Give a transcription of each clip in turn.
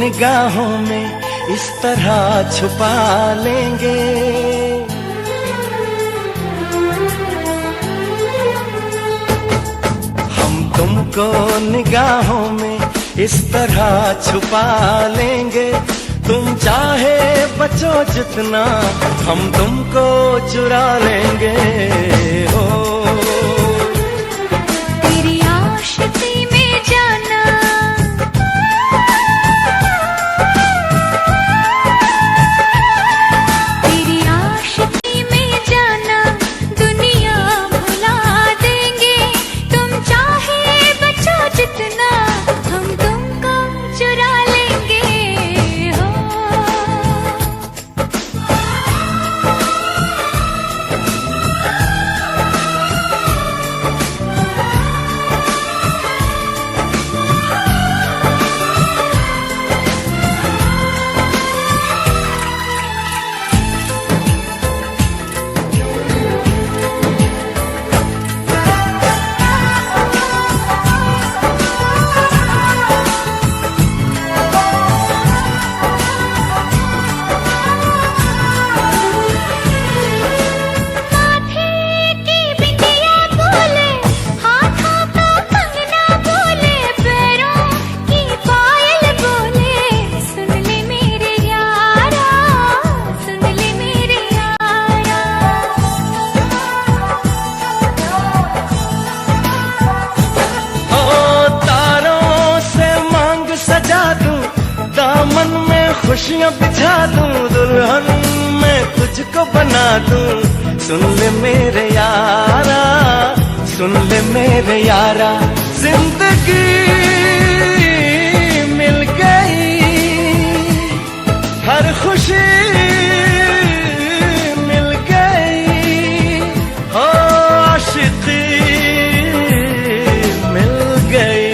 निगाहों में इस तरह छुपा लेंगे। हम तुमको निगाहों में इस तरह छुपा लेंगे। तुम चाहे बचो जितना, हम तुमको चुरा लेंगे। हो तेरी आशिकी में जाना, तेरी आशिकी में जाना, दुनिया भुला देंगे। तुम चाहे बचो जितना, हम तुमको चुरा लेंगे। हो खुशियाँ बिछा दूं, दुल्हन मैं तुझको बना दूं। सुन ले मेरे यारा, सुन ले मेरे यारा, जिंदगी मिल गई, हर खुशी मिल गई। हो आशिकी मिल गई।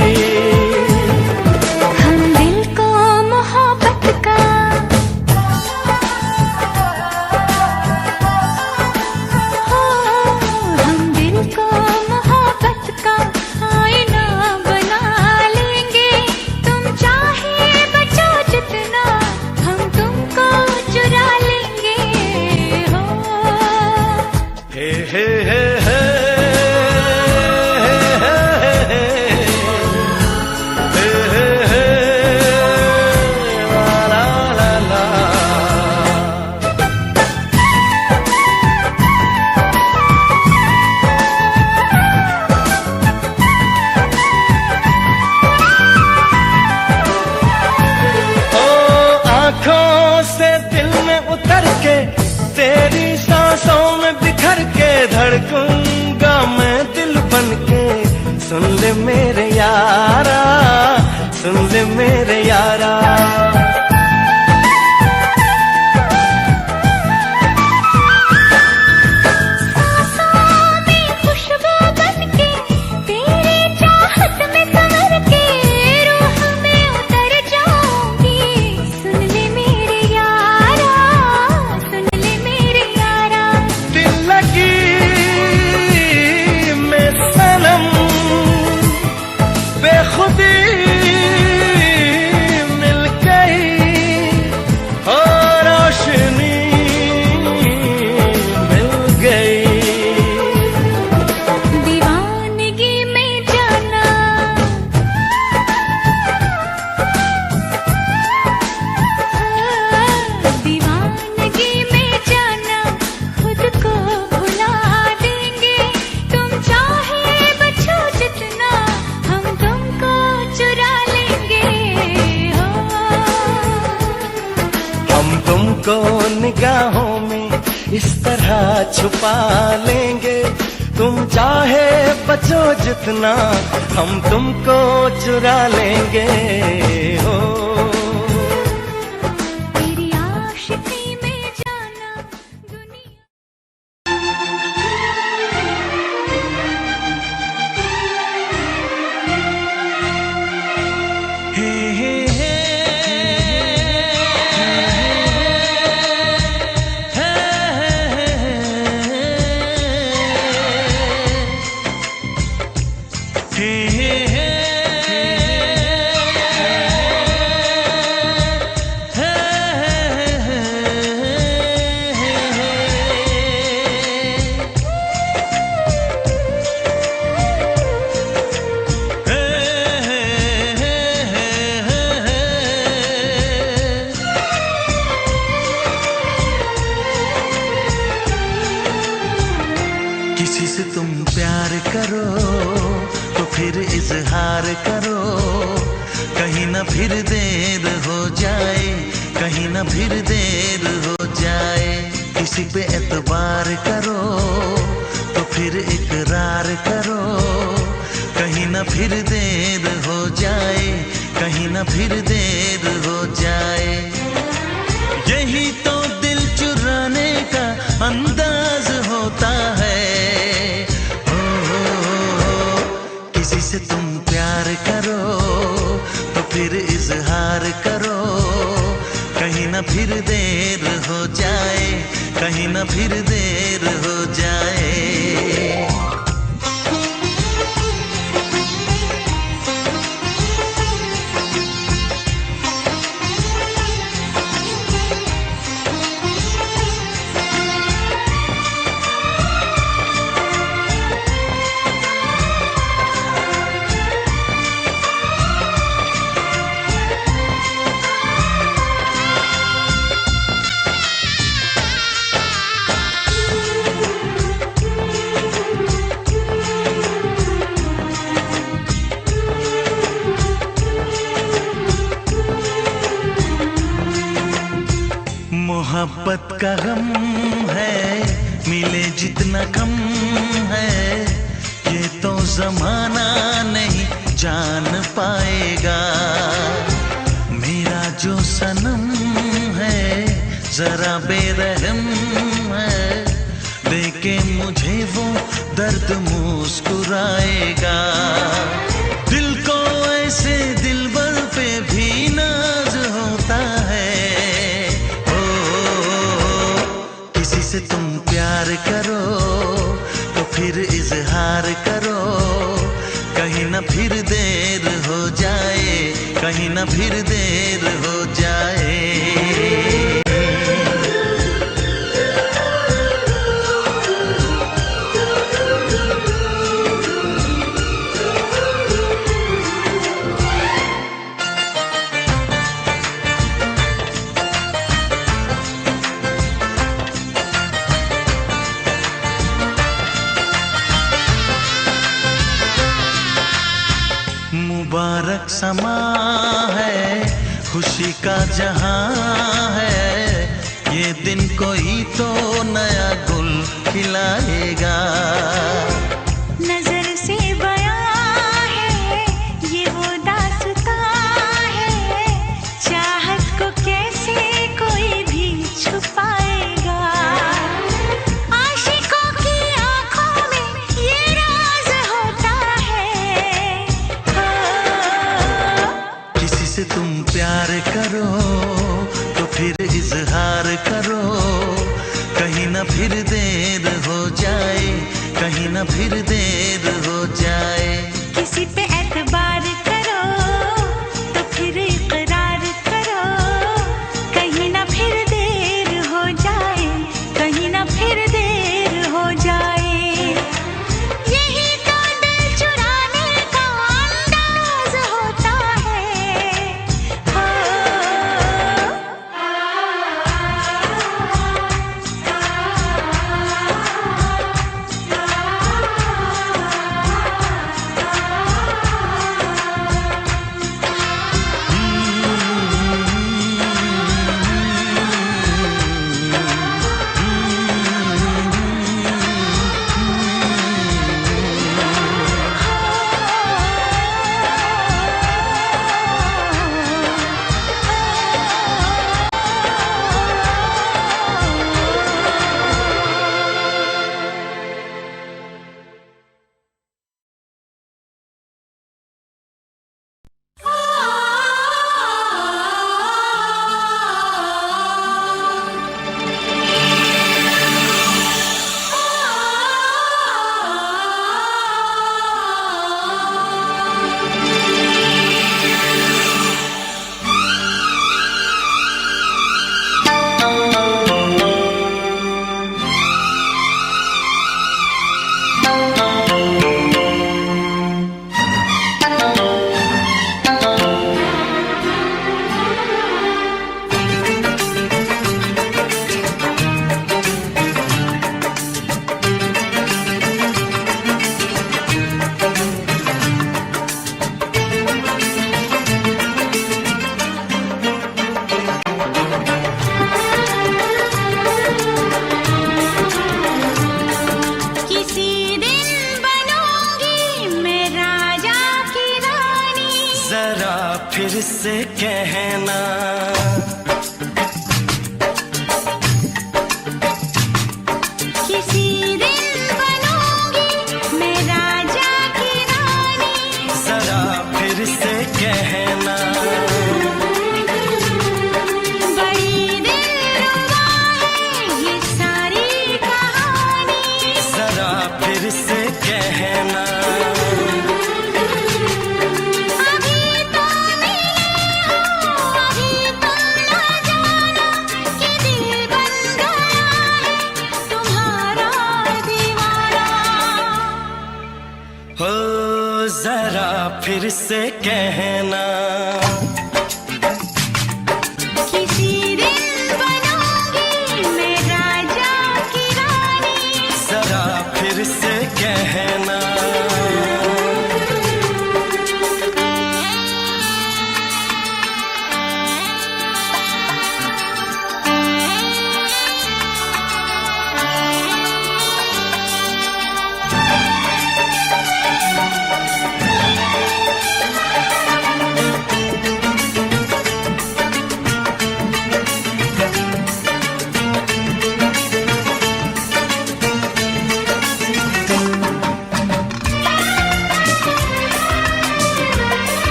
तेरी सांसों में बिखर के धड़कूंगा मैं दिल बन के। सुन ले मेरे यारा, सुन ले मेरे यारा। तुमको निगाहों में इस तरह छुपा लेंगे। तुम चाहे बचो जितना, हम तुमको चुरा लेंगे। हो तेरी आशिकी में जाना, दुनिया किसी से तुम प्यार करो तो फिर इजहार करो, कहीं ना फिर देर हो जाए, कहीं ना फिर देर हो जाए। किसी पे एतबार करो तो फिर इकरार करो, कहीं ना फिर देर हो जाए, कहीं ना फिर देर हो जाए। यही तो दिल चुराने का अंदाज होता है। किसी से तुम प्यार करो तो फिर इजहार करो, कहीं ना फिर देर हो जाए, कहीं ना फिर देर हो जाए। मोहब्बत का गम है, मिले जितना कम है, ये तो जमाना नहीं जान पाएगा। मेरा जो सनम है जरा बेरहम है, देखे मुझे वो दर्द मुस्कुराएगा। दिल को ऐसे दिलबर पे भी नाज होता है। से तुम प्यार करो तो फिर इजहार करो, कहीं ना फिर देर हो जाए, कहीं ना फिर देर हो जाए। मुबारक समा है, खुशी का जहां है, ये दिन कोई तो नया गुल खिलाएगा। नजर से बयां है ये वो दास्तां है, चाहत को कैसे कोई भी छुपाएगा। आशिकों की आंखों में ये राज होता है। किसी से तुम प्यार करो तो फिर इजहार करो, कहीं ना फिर देर हो जाए, कहीं ना फिर देर हो जाए। किसी पे एतबार करो तो फिर इकरार करो, कहीं ना फिर देर हो जाए, कहीं ना फिर देर हो जाए। यही तो दिल चुराने का अंदाज होता है। फिर से कहना। किसी दिन बनूंगी मैं राजा की रानी, जरा फिर से कहना। बड़ी दिलरुबा है ये सारी कहानी, जरा फिर से कहना। अभी तो मिले हो, अभी तो ना जाना कि दिल बन गया है तुम्हारा दीवाना। हो जरा फिर से कहना। किसी दिन बनूंगी मैं राजा की रानी, जरा फिर से कहना।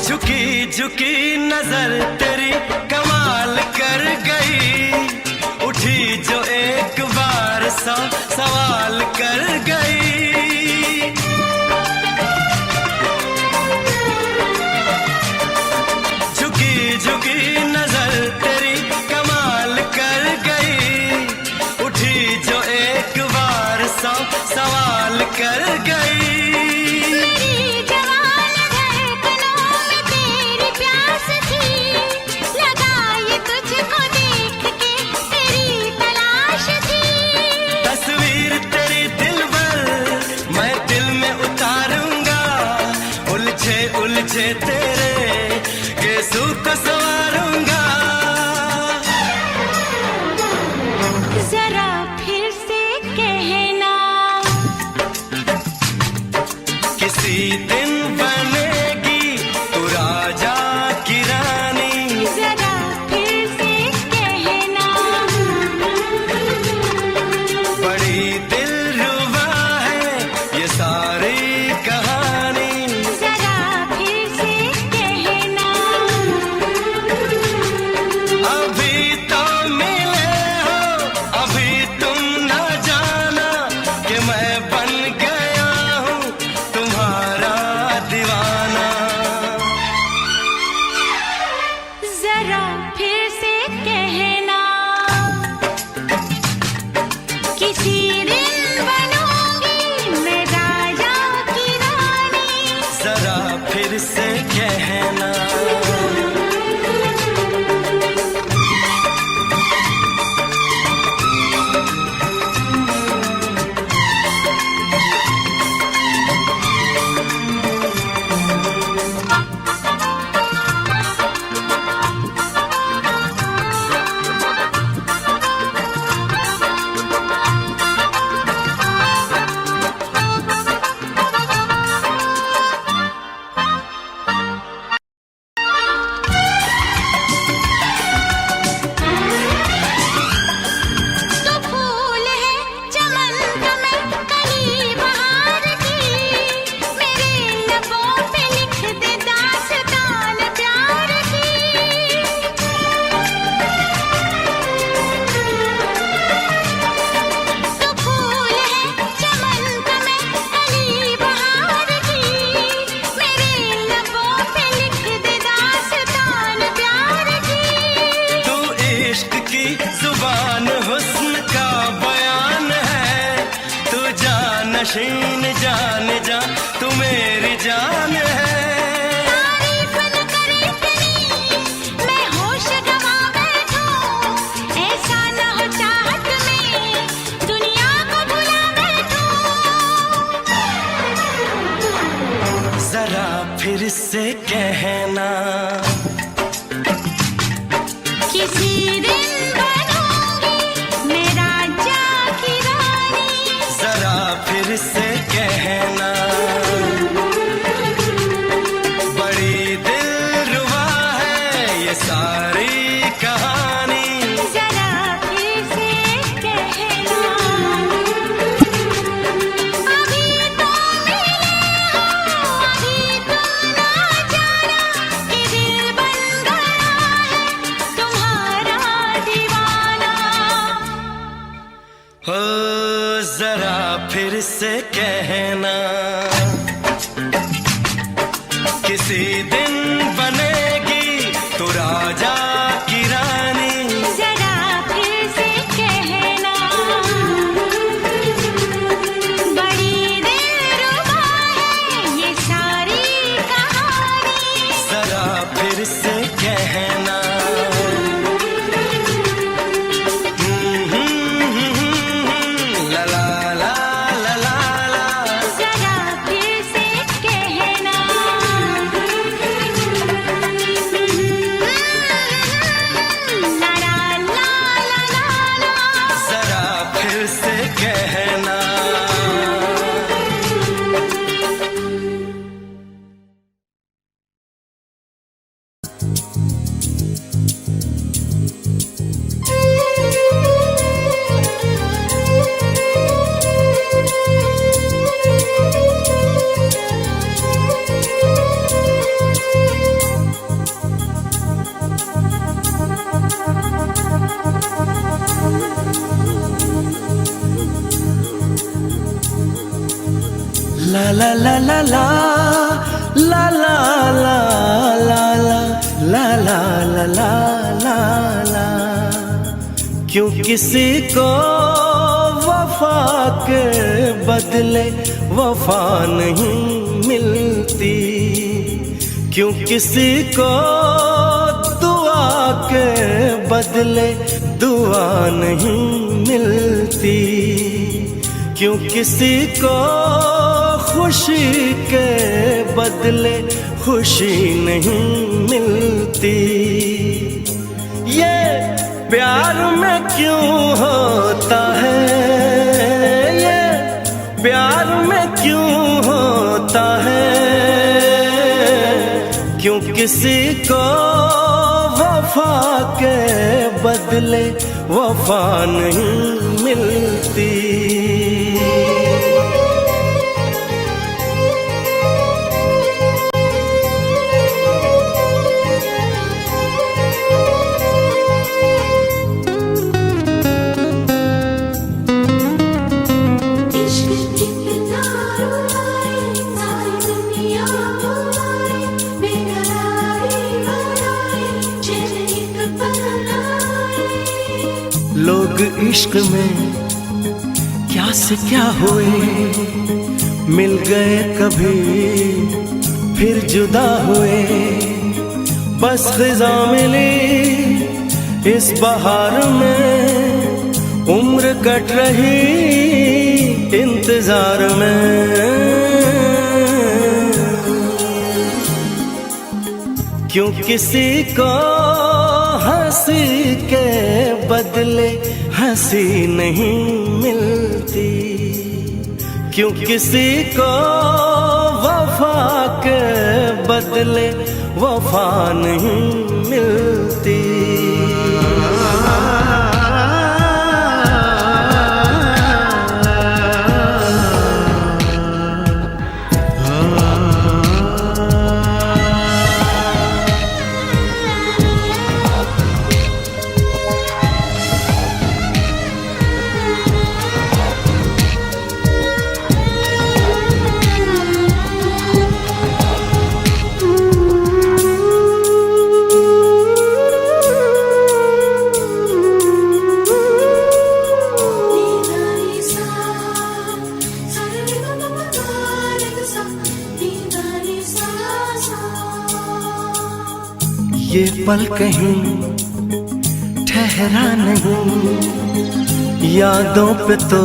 झुकी झुकी नजर तेरी कमाल कर गई, उठी जो एक बार सौ सवाल कर गई। झुकी झुकी नजर तेरी कमाल कर गई, उठी जो एक बार सौ सवाल कर गई। मेरी जवान धड़कनों में तेरी प्यास थी, लगाई तुझको देख के तेरी तलाश थी। तस्वीर तेरी दिल भर मैं दिल में उतारूंगा, उलझे उलझे तेरे गेसू को संवारूंगा। जरा फिर से कहना, किसी दिन बनेगी तू राजा की रानी, जरा फिर से कहना। बड़ी दिलरुबा है ये सारी कहानी। जरा फिर से कहना, अभी तो मिले हो, अभी तुम न जाना कि मैं बन गया हूँ तुम्हारा दीवाना। जरा फिर से कहना, किसी दिन बनूंगी मैं राजा की रानी, जरा फिर से कहना। तो फूल है चमन का मैं कली बहार की, मेरे लबों पे लिख दे दास्तान प्यार की। तो फूल है चमन का मैं कली बहार की, मेरे लबों पे लिख दे दास्तान प्यार की। तू इश्क की जुबान हुस्न का बयान है, तू जानशीन जान जा तू मेरी जान है। तारीफ न करे इतनी मैं होश गवा बैठूं, ऐसा न हो चाहत में दुनिया को भुला बैठूं। जरा फिर से कहना, किसी दिन बनूंगी मैं राजा की रानी, जरा फिर से कहना। बड़ी जरा फिर से कहना, किसी दिन बनेगी तू राजा की रानी। जरा फिर से कहना, बड़ी दिलरुबा है ये सारी कहानी। जरा फिर से कहना, ला ला ला ला ला ला। जरा फिर से कहना, ला ला ला ला ला। जरा फिर से कहना। ला ला ला ला ला ला ला ला ला ला ला ला ला ला ला। क्यों किसी को वफा के बदले वफा नहीं मिलती, क्यों किसी को दुआ के बदले दुआ नहीं मिलती, क्यों किसी को खुशी के बदले खुशी नहीं मिलती। ये प्यार में क्यों होता है, ये प्यार में क्यों होता है, क्यों किसी को वफा के बदले वफा नहीं मिलती। लोग इश्क में क्या से क्या हुए, मिल गए कभी फिर जुदा हुए। बस खिज़ा मिली इस बहार में, उम्र कट रही इंतजार में। क्यों किसी को हंसी के बदले हंसी नहीं मिलती, क्यों किसी को वफा के बदले वफा नहीं मिलती। ये पल कहीं ठहरा नहीं, यादों पे तो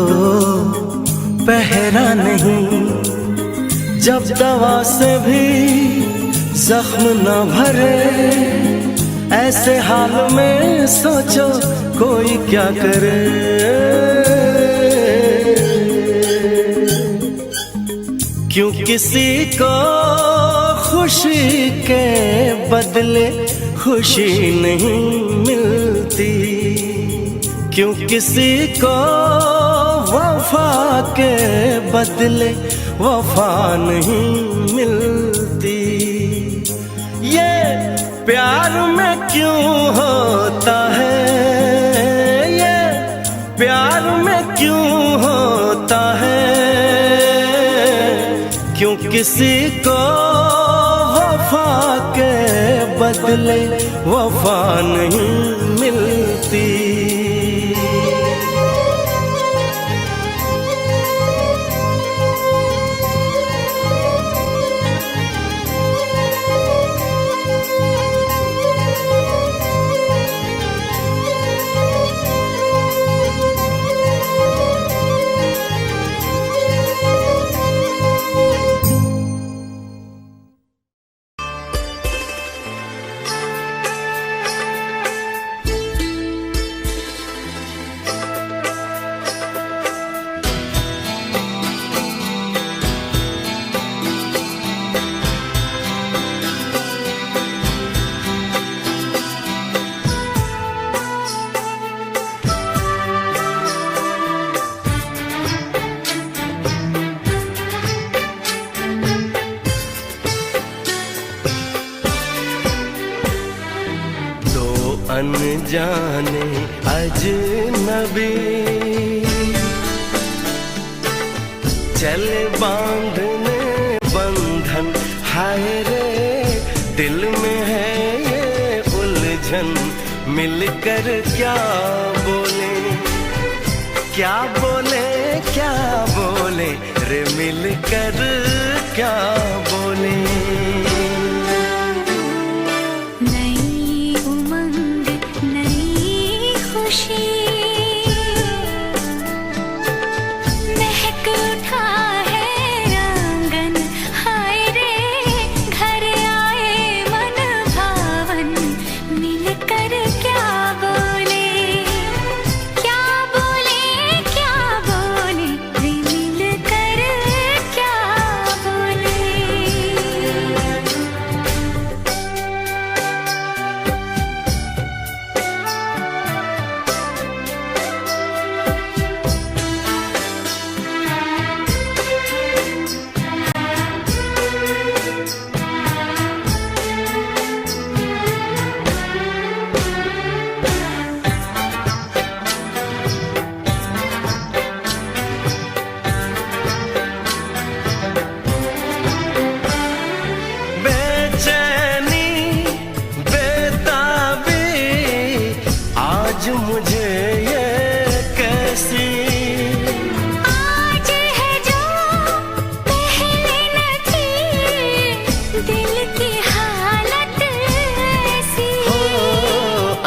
पहरा नहीं। जब दवा से भी जख्म न भरे, ऐसे हाल में सोचो कोई क्या करे। क्यों किसी को खुशी के बदले खुशी नहीं मिलती, क्यों किसी को वफा के बदले वफा नहीं मिलती। ये प्यार में क्यों होता है, ये प्यार में क्यों होता है, क्यों किसी को वफा के बदले वफा नहीं मिलती। अनजाने अजनबी चले बांधने बंधन, हाय रे दिल में है ये उलझन। मिलकर क्या बोले, क्या बोले, क्या बोले रे, मिलकर क्या बोले। मुझे ये कैसी आज है जो पहले न थी, दिल की हालत ऐसी हो,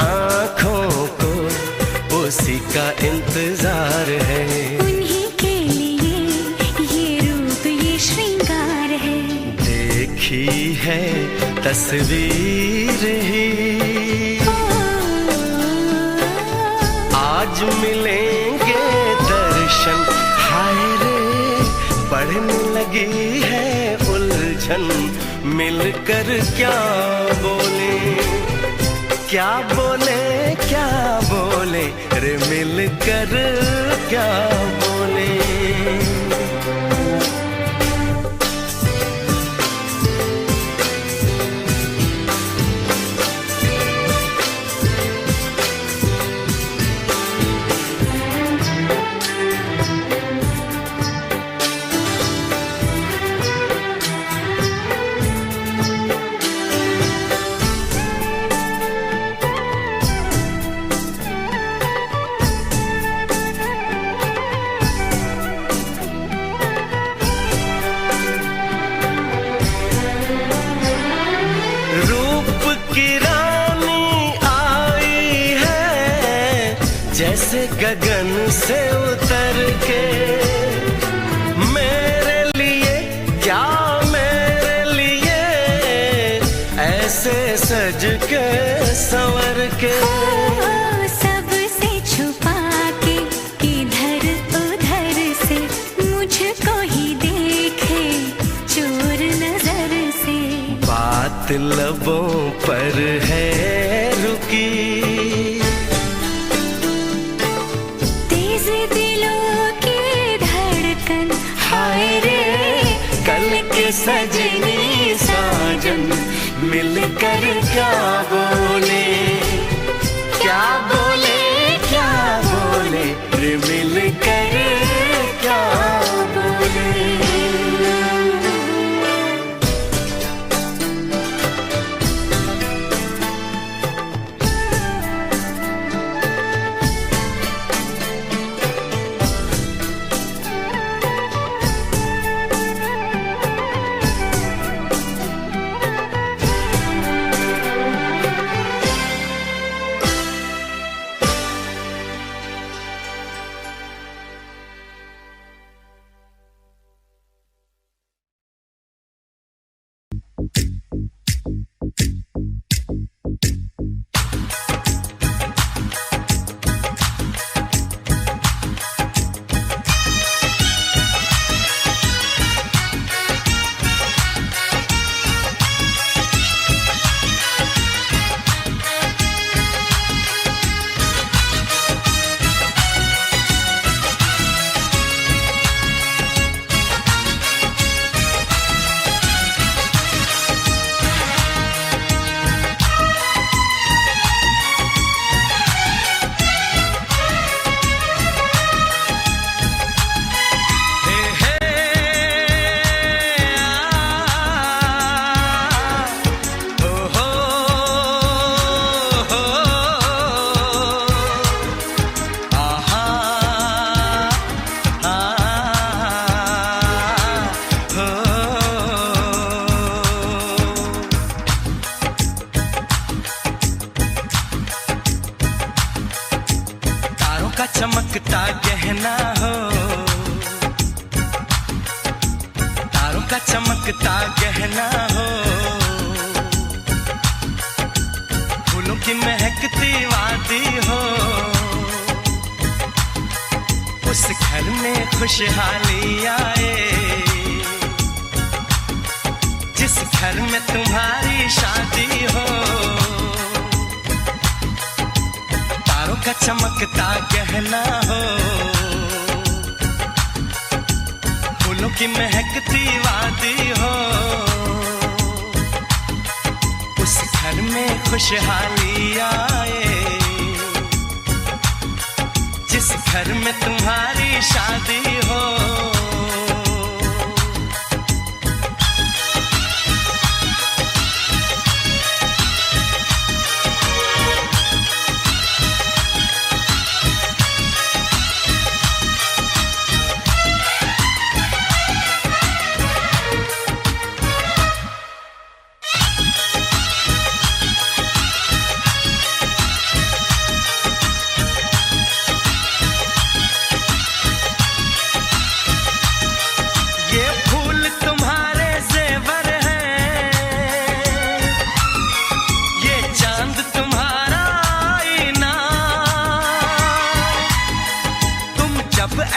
आँखों को उसी का इंतजार है। उन्हीं के लिए ये रूप ये श्रृंगार है। देखी है तस्वीर ही, आज मिलेंगे दर्शन, हाय रे बढ़ने लगी है उलझन। मिलकर क्या बोले, क्या बोले, क्या बोले रे, मिलकर क्या बोले। जैसे गगन से उतर के, मेरे लिए क्या मेरे लिए ऐसे सज के संवर के। सबसे छुपा के इधर उधर से मुझको ही देखे चोर नजर से। बात लबों पर है रुकी, दिलों की धड़कन, हाय रे कल के सजनी साजन। मिलकर क्या बोले, क्या बोले, क्या बोले रे, मिल गहना हो, तारों का चमकता गहना हो, फूलों की महकती वादी हो, उस घर में खुशहाली आए जिस घर में तुम्हारी शादी हो। तारों का चमकता गहना हो, फूलों की महकती वादी हो, उस घर में खुशहाली आए जिस घर में तुम्हारी शादी हो।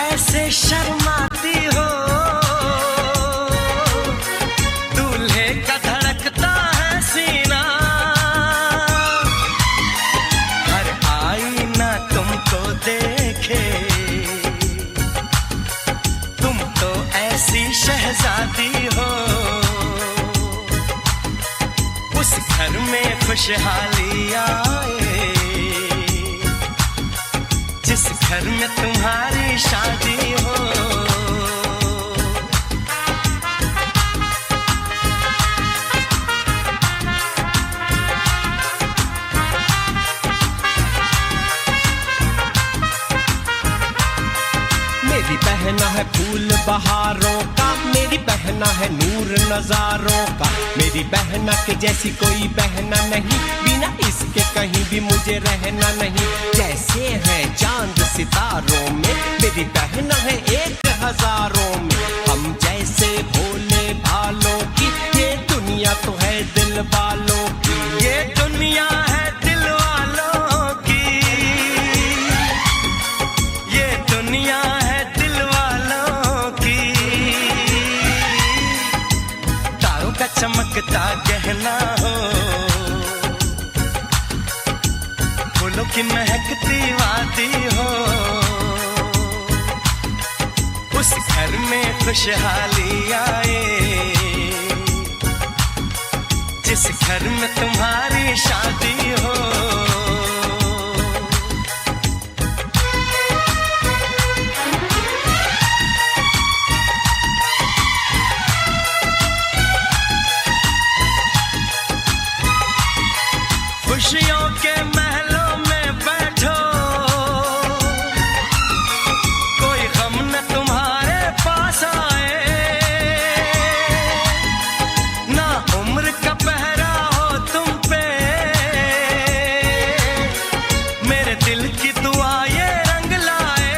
ऐसे शर्माती हो, दूल्हे का धड़कता है सीना, हर आईना तुमको देखे, तुम तो ऐसी शहजादी हो, उस घर में खुशहाली आए जिस घर में तुम्हारी शादी हो। मेरी बहना है फूल बहारों का, मेरी बहना है नूर नजारों का, मेरी बहना के जैसी कोई बहना नहीं, बिना इसके कहीं भी मुझे रहना नहीं। जैसे है चांद सितारों में, मेरी बहना है एक हजारों में, हम जैसे भोले भालों की, ये दुनिया तो है दिल वालों की, ये दुनिया है दिल वालों की, ये दुनिया है दिल वालों की। तारों का चमकता गहना हो, फूलों की महकती वादी हो, उस घर में खुशहाली आए जिस घर में तुम्हारी शादी हो। खुशियों के महलों में बैठो, कोई गम न तुम्हारे पास आए, ना उम्र का पहरा हो तुम पे, मेरे दिल की दुआ ये रंग लाए,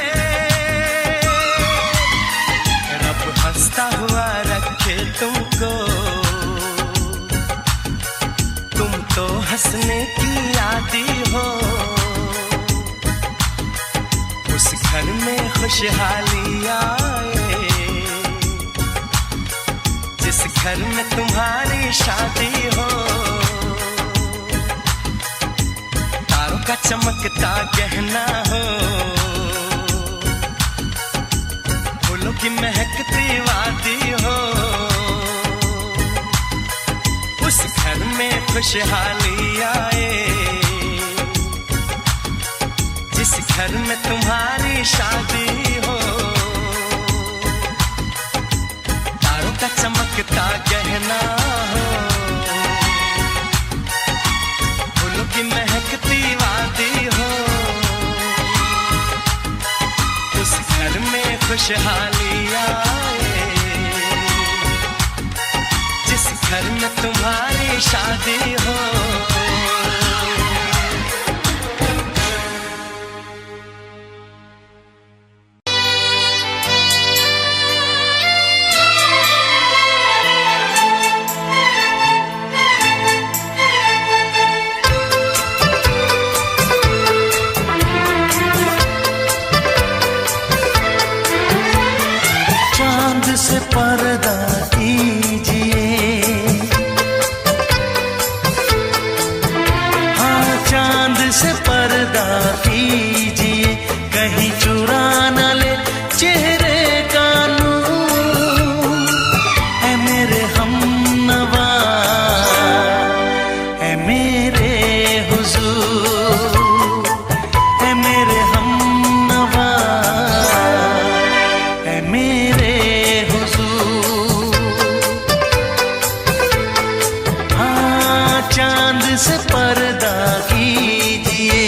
रब हंसता हुआ रखे तुमको, तुम तो हंसने की आदी हो, उस घर में खुशहाली आए जिस घर में तुम्हारी शादी हो। तारों का चमकता गहना हो, फूलों की महकती वादी हो, उस घर में खुशहाली आए जिस घर में तुम्हारी शादी हो। तारों का चमकता गहना हो, फूलों की महकती वादी हो, उस घर में खुशहाली आए जिस घर में तुम्हारी शादी हो। से पर्दा कीजिए, हाँ चांद से पर्दा कीजिए, कहीं चुरा न ले चेहरे का नूर। ऐ मेरे हमनवा, ऐ मेरे हुजूर, ऐ मेरे हमनवा, ऐ मेरे हुजूर। हाँ चांद से पर्दा कीजिए।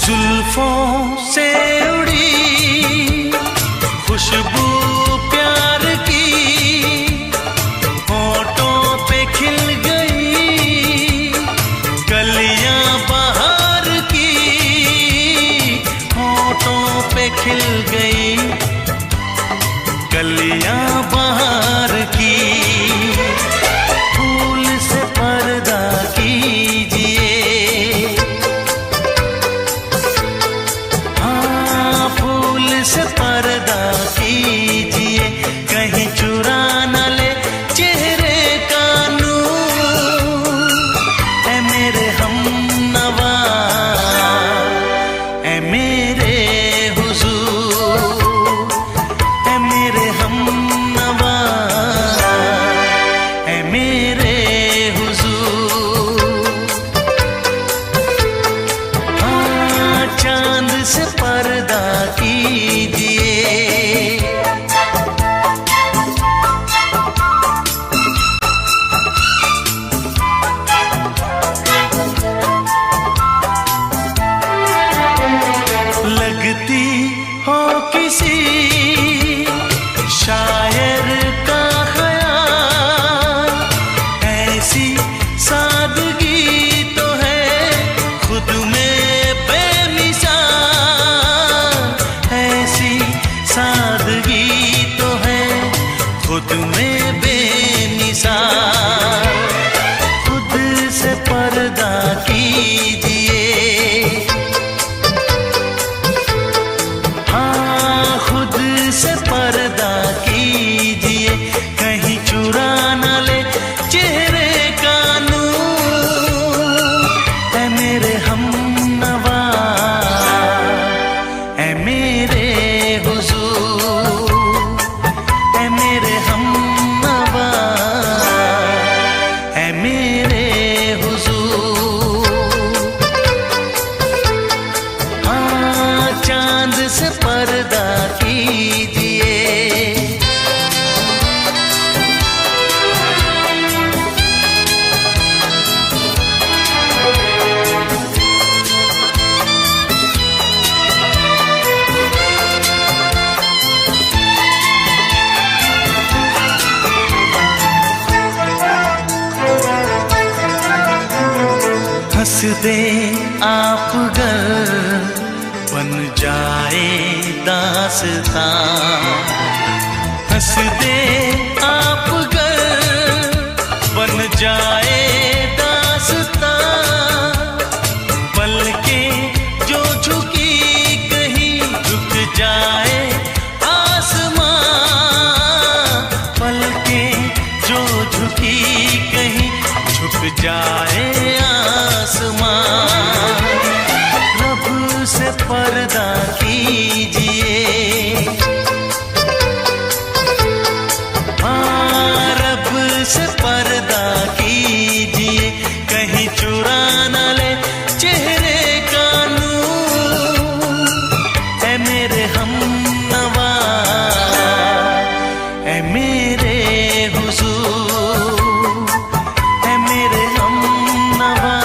जुल्फों से उड़ी खुशबू प्यार की, होठों पे खिल गई कलियां बहार की, होठों पे खिल गई कलियां बहार की। फूल से पर्दा कीजिए, से पर्दा कीजिए, कहीं चुरा न ले चेहरे का नूर। ऐ मेरे हमनवा, ऐ मेरे हुजूर, ऐ मेरे हमनवा, ऐ मेरे हुजूर। हाँ चांद से पर्दा कीजिए। लगती हो किसी शायर का ख़याल, ऐसी सादगी तो है खुद में बेमिसाल, ऐसी सादगी तो है खुद में बेमिसाल। खुद से पर्दा कीजिए, हाँ खुद से पर्दा कीजिए, कहीं चुरा न ले चेहरे का नूर। ऐ मेरे हमनवा, ऐ मेरे हुजूर, ऐ मेरे हमनवा, ऐ मेरे हुजूर। हाँ चांद से पर्दा कीजिए। हंस दे आप गर बन जाए दास्तां, हंस दे आप गर बन जाए दास्तां। पलकें जो झुकी कहीं झुक जाए आसमां, पलकें जो झुकी कहीं झुक जाए आसमां। रब से पर्दा कीजिए, हाँ रब से पर्दा कीजिए, कहीं चुरा न ले चेहरे का नूर। ऐ मेरे हमनवा, ऐ मेरे हुजूर, ऐ मेरे हमनवा,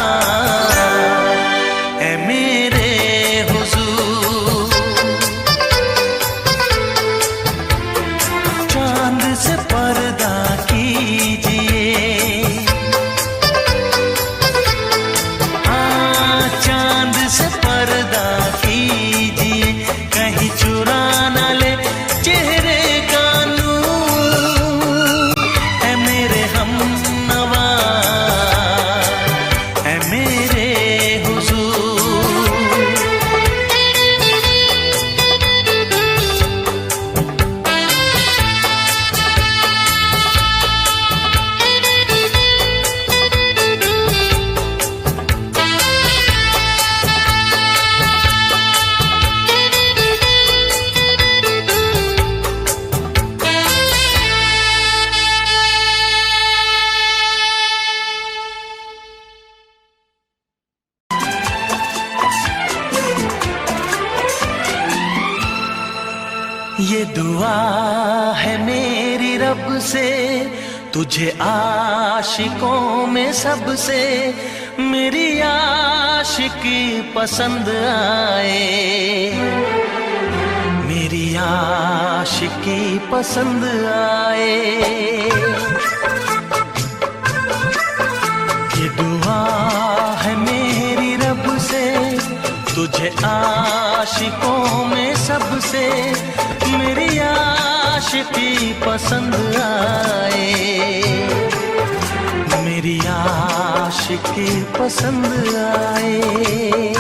दुआ है मेरी रब से, तुझे आशिकों में सबसे मेरी आशिकी पसंद आए, मेरी आशिकी पसंद आए। ये दुआ है मेरी रब से, तुझे आशिकों में सबसे मेरी आशिकी पसंद आए, मेरी आशिकी पसंद आए।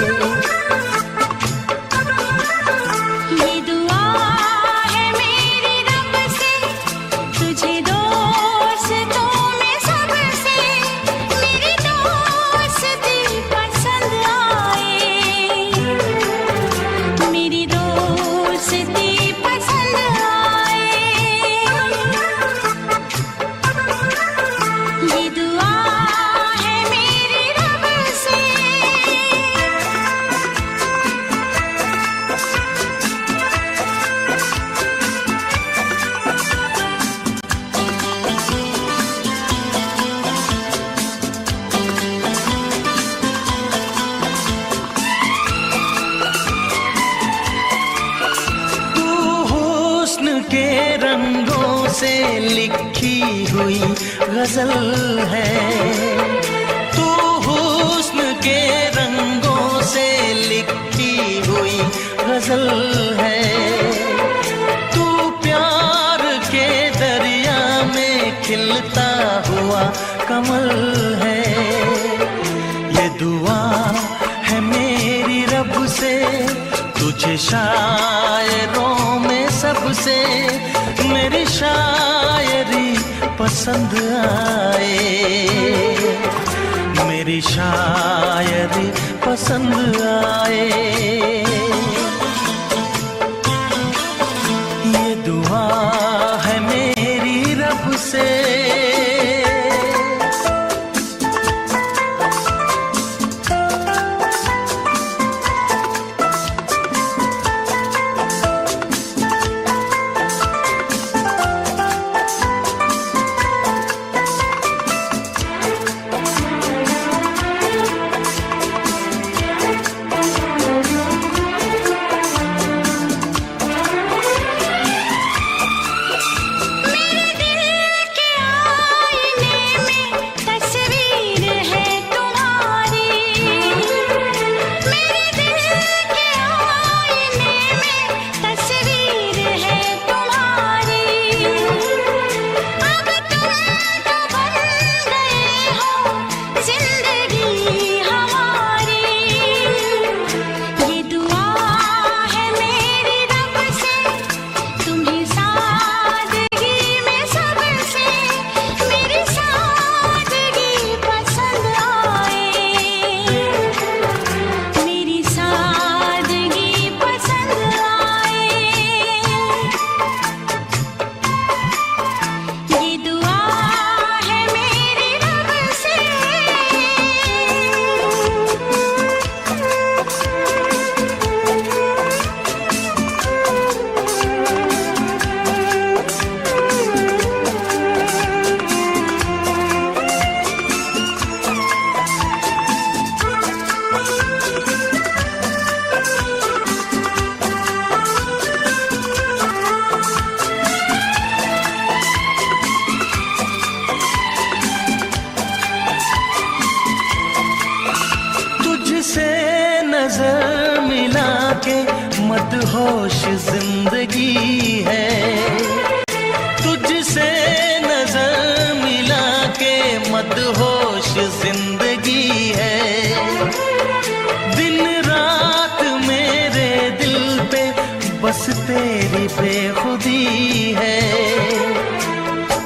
के रंगों से लिखी हुई गजल है, तू हुस्न के रंगों से लिखी हुई गजल है, तू प्यार के दरिया में खिलता हुआ कमल है। ये दुआ है मेरी रब से, तुझे शायरों में सबसे मेरी शायरी पसंद आए, मेरी शायरी पसंद आए। ये दुआ है मेरी रब से। नजर मिला के मदहोश जिंदगी है, तुझसे नजर मिला के मदहोश जिंदगी है। दिन रात मेरे दिल पे बस तेरी बेखुदी है।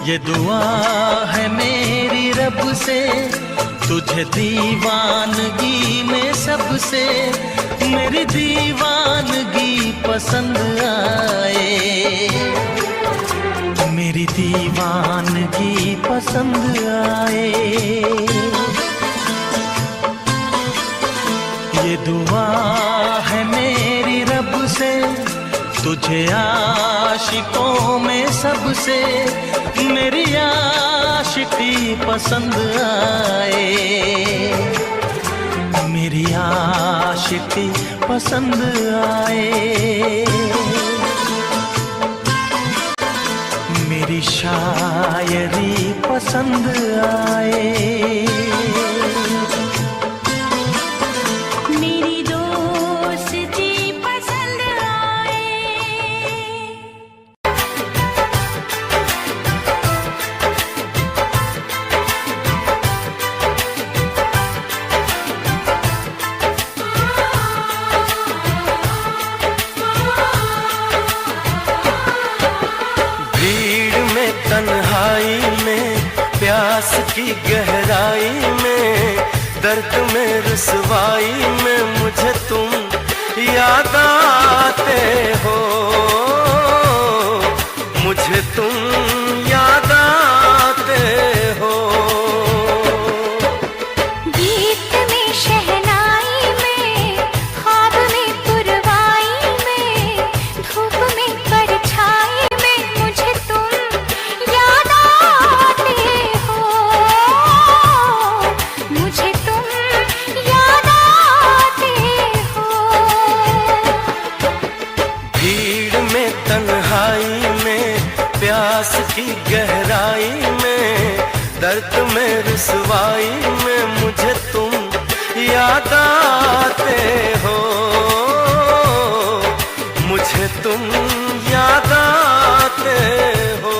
ये दुआ है मेरी रब से, तुझे दीवानगी में सबसे मेरी दीवानगी पसंद आए, मेरी दीवानगी पसंद आए। ये दुआ है मेरी रब से, तुझे आश आशिकों में सबसे मेरी आशिकी पसंद आए, मेरी आशिकी पसंद आए, मेरी शायरी पसंद आए, मेरी दोस्ती पसंद आए। भीड़ में तन्हाई में प्यास की गहराई में दर्द में रुसवाई में मुझे तुम याद आते हो, मुझे तुम याद आते हो। गीत में शहनाई में ख्वाब में पुरवाई में धूप में परछाई में मुझे तुम याद आते हो, मुझे तुम याद आते हो। भीड़ में तन्हाई में प्यास की गहराई में दर्द में रुसवाई में मुझे तुम याद आते हो, मुझे तुम याद आते हो।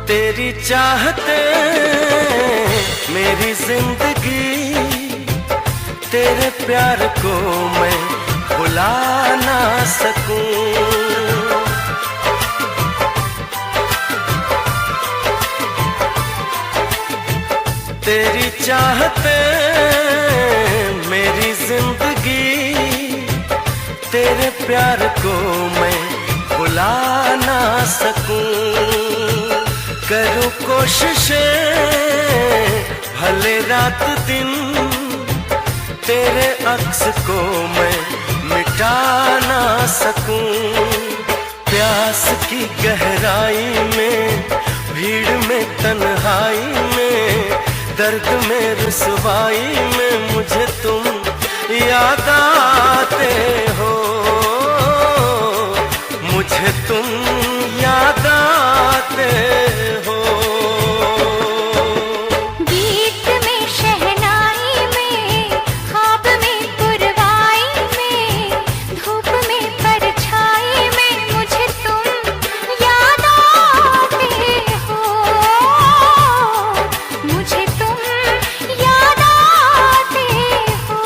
तेरी चाहते मेरी जिंदगी, तेरे प्यार को मैं भुला ना सकूं। तेरी चाहते मेरी जिंदगी, तेरे प्यार को मैं भुला ना सकूं। करूं कोशिशें भले रात दिन, तेरे अक्स को मैं मिटा ना सकूं। प्यास की गहराई में भीड़ में तन्हाई में दर्द में रुसवाई में मुझे तुम याद आते हो, मुझे तुम याद आते हो। गीत में शहनाई में ख्वाब में पुरवाई में धूप में परछाई में मुझे तुम याद आते हो, मुझे तुम याद आते हो।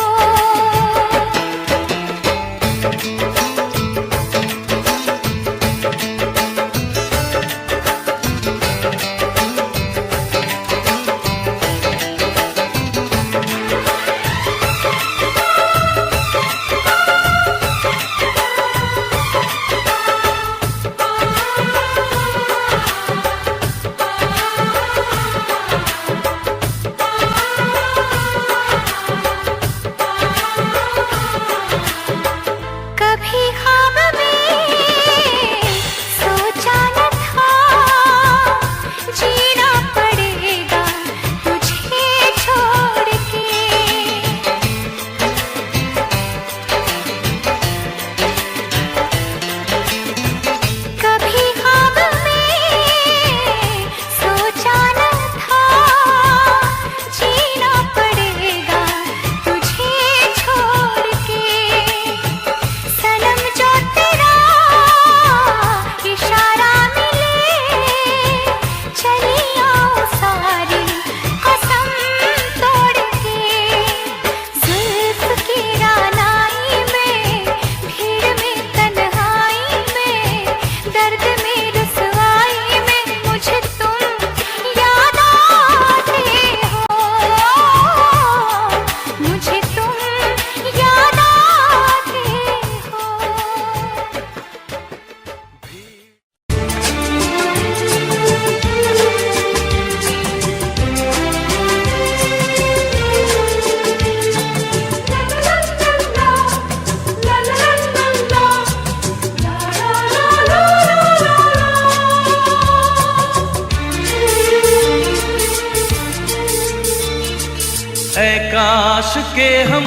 के हम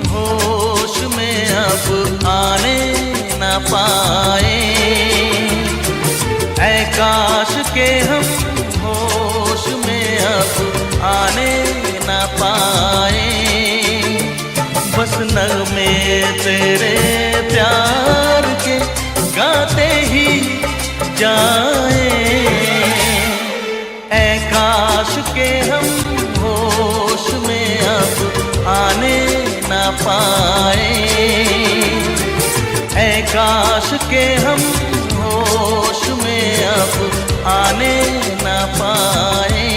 होश में अब आने न पाए, ऐ काश के हम होश में अब आने न पाए। बस नगमे तेरे प्यार के गाते ही जाए, ऐ काश के हम होश में अब आने न पाए, ऐ काश के हम होश में अब आने न पाए।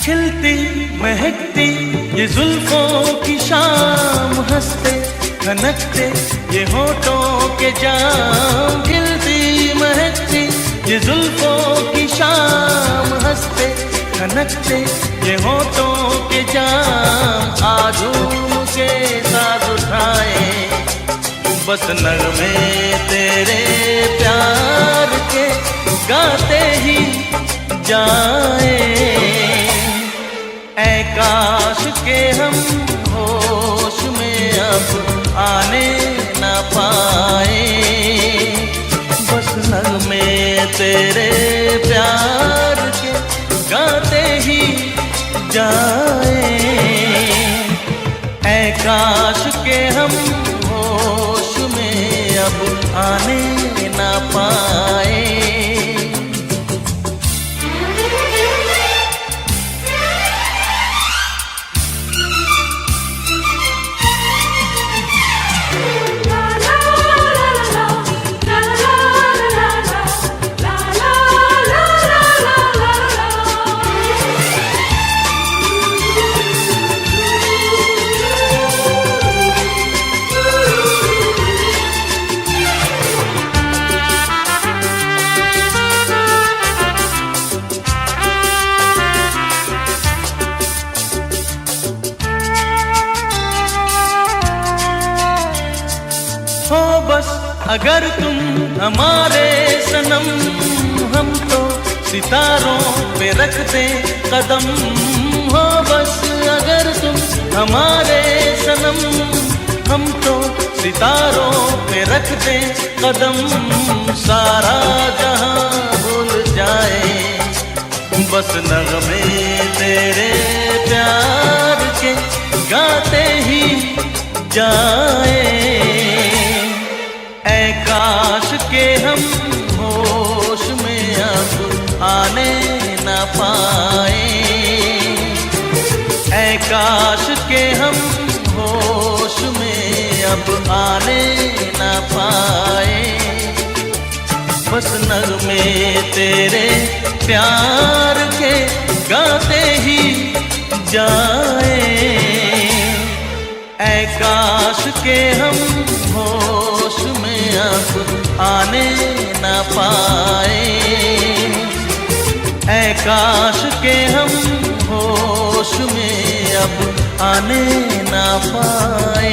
खिलती महकती ये जुल्फों की शाम, हंसते खनकते ये होठों के जाम। खिलती महकती ये जुल्फों की शाम, हंसते खनकते ये होठों के जाम। आजूम के साथ उठाए बस नगमे तेरे प्यार के गाते ही जाए, ऐ काश के हम होश में अब आने न पाए। बस नगमे तेरे प्यार के गाते ही जाए, ऐ काश के हम होश में अब आने न पाए। हो बस अगर तुम हमारे सनम, हम तो सितारों पे रखते कदम। हो बस अगर तुम हमारे सनम, हम तो सितारों पे रखते कदम। सारा जहां भूल जाए बस नगमे तेरे प्यार के गाते ही जाए, ऐ काश के हम होश में अब आने न पाए, ऐ काश के हम होश में अब आने न पाए। बस नगमे तेरे प्यार के गाते ही जाए, ऐ काश के हम होश में अब आने न पाए, ऐ काश के हम होश में अब आने न पाए।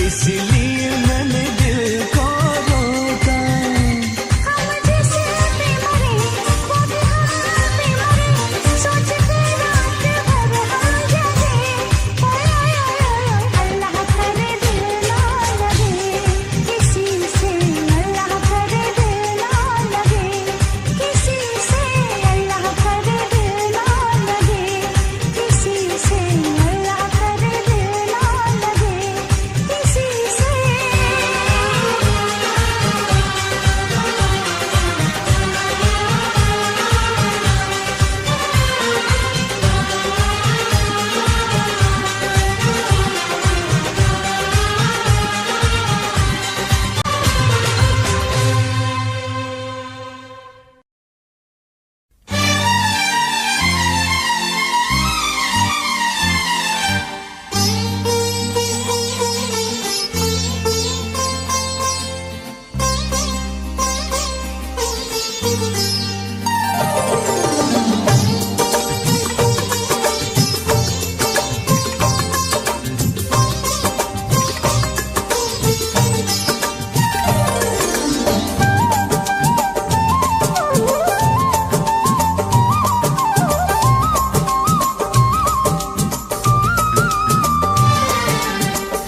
इसलिए मैंने दिल को रोका। हम जिसे पे मरे वो भी हम पे मरे, सोच के रात भर हम जगे। अल्लाह करे दिल ना लगे किसी से, अल्लाह करे दिल ना लगे किसी से, अल्लाह करे दिल ना लगे किसी से, अल्लाह करे दिल ना लगे किसी से।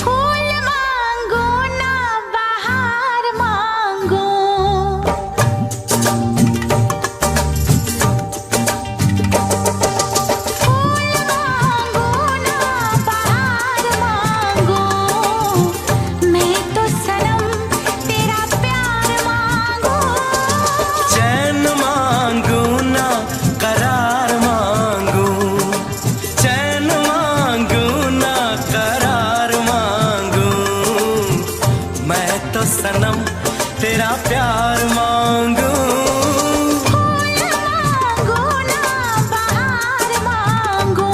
फूल मांगो ना बहार मांगो, फूल मांगो ना बहार मांगो, मैं तो सनम तेरा प्यार मांगो। चैन मांगू ना करार मांगू, चैन मांगू ना करार मांगू, मैं तो सनम तेरा प्यार मांगू। फूल मांगो ना बहार मांगो।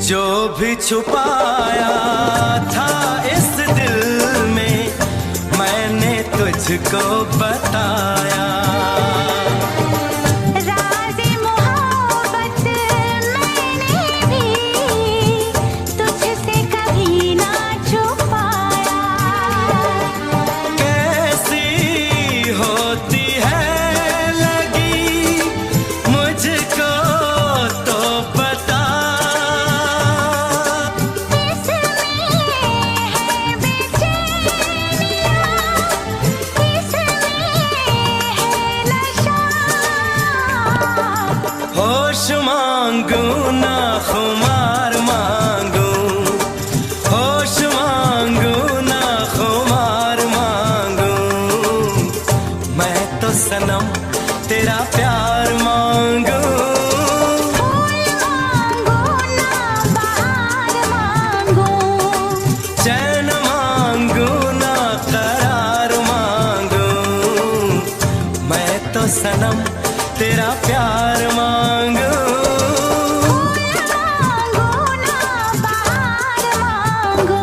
जो भी छुपाया था इस दिल में, मैंने तुझको बताया। राज़े मोहब्बत मैंने भी तुझसे कभी ना छुपाया। कैसी होती है लगी मुझको तो बता। इसमें है बेचैनियाँ, इसमें है नशा। होश मांगू ना खुमार मांगू, होश मांगू ना खुमार मांगू, मैं तो सनम तेरा प्यार मांगू। फूल मांगो ना बहार मांगो, चैन मांगू ना करार मांगू, मैं तो सनम तेरा प्यार मांगू। फूल मांगो ना बहार मांगो।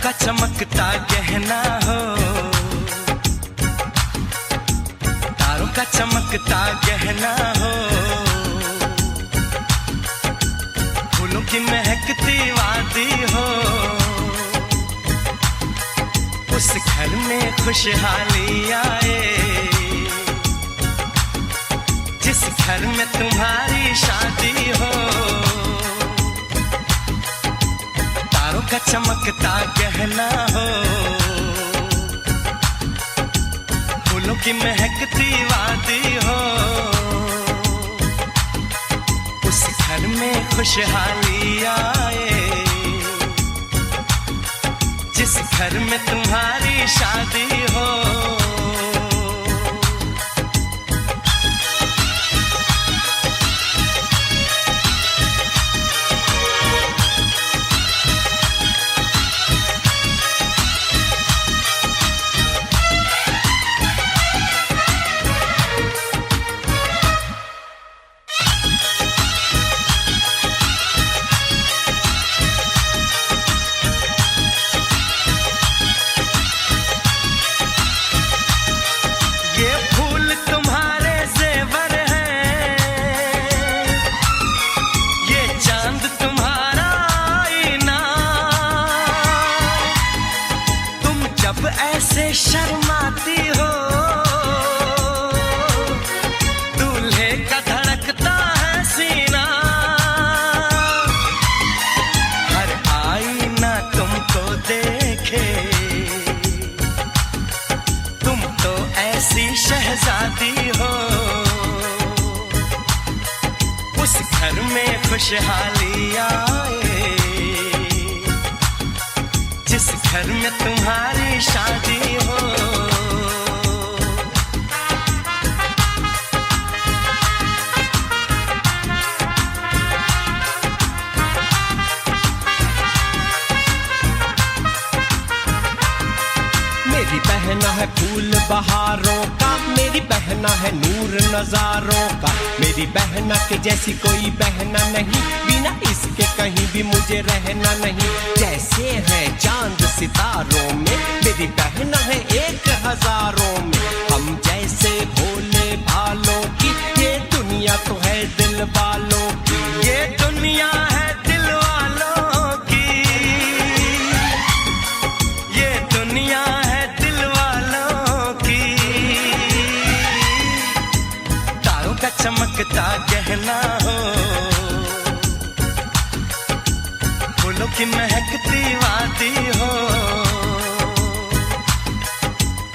का चमकता गहना हो, तारों का चमकता गहना हो, फूलों की महकती वादी हो, उस घर में खुशहाली आए, जिस घर में तुम्हारी शादी हो। तारों का चमकता गहना हो, फूलों की महकती वादी हो, उस घर में खुशहाली आए, जिस घर में तुम्हारी शादी हो। ये फूल तुम्हारे जेवर हैं, ये चांद तुम्हारा आईना, तुम जब ऐसे शर्माती हो, दूल्हे का धड़कता है सीना, हर आईना तुमको देखे, तुम तो ऐसी शहजादी हो, उस घर में खुशहाली आए, जिस घर में तुम्हारी शादी हो। मेरी बहना है फूल बहारों का, मेरी बहना है नूर नजारों का, मेरी बहना के जैसी कोई बहना नहीं, बिना इसके कहीं भी मुझे रहना नहीं। जैसे है चांद सितारों में, मेरी बहना है 1000 में, हम जैसे भोले भालों की, ये दुनिया तो है दिल वालों की, ये दुनिया है दिल वालों की, ये दुनिया है दिल वालों की। तारों का चमकता गहना हो, फूलों की महकती वादी हो,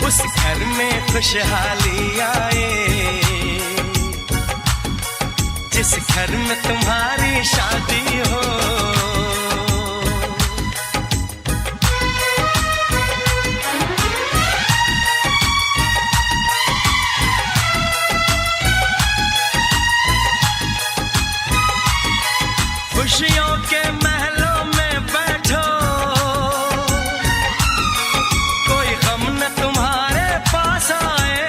उस घर में खुशहाली आए, जिस घर में तुम्हारी शादी हो। खुशियों के महलों में बैठो, कोई गम न तुम्हारे पास आए,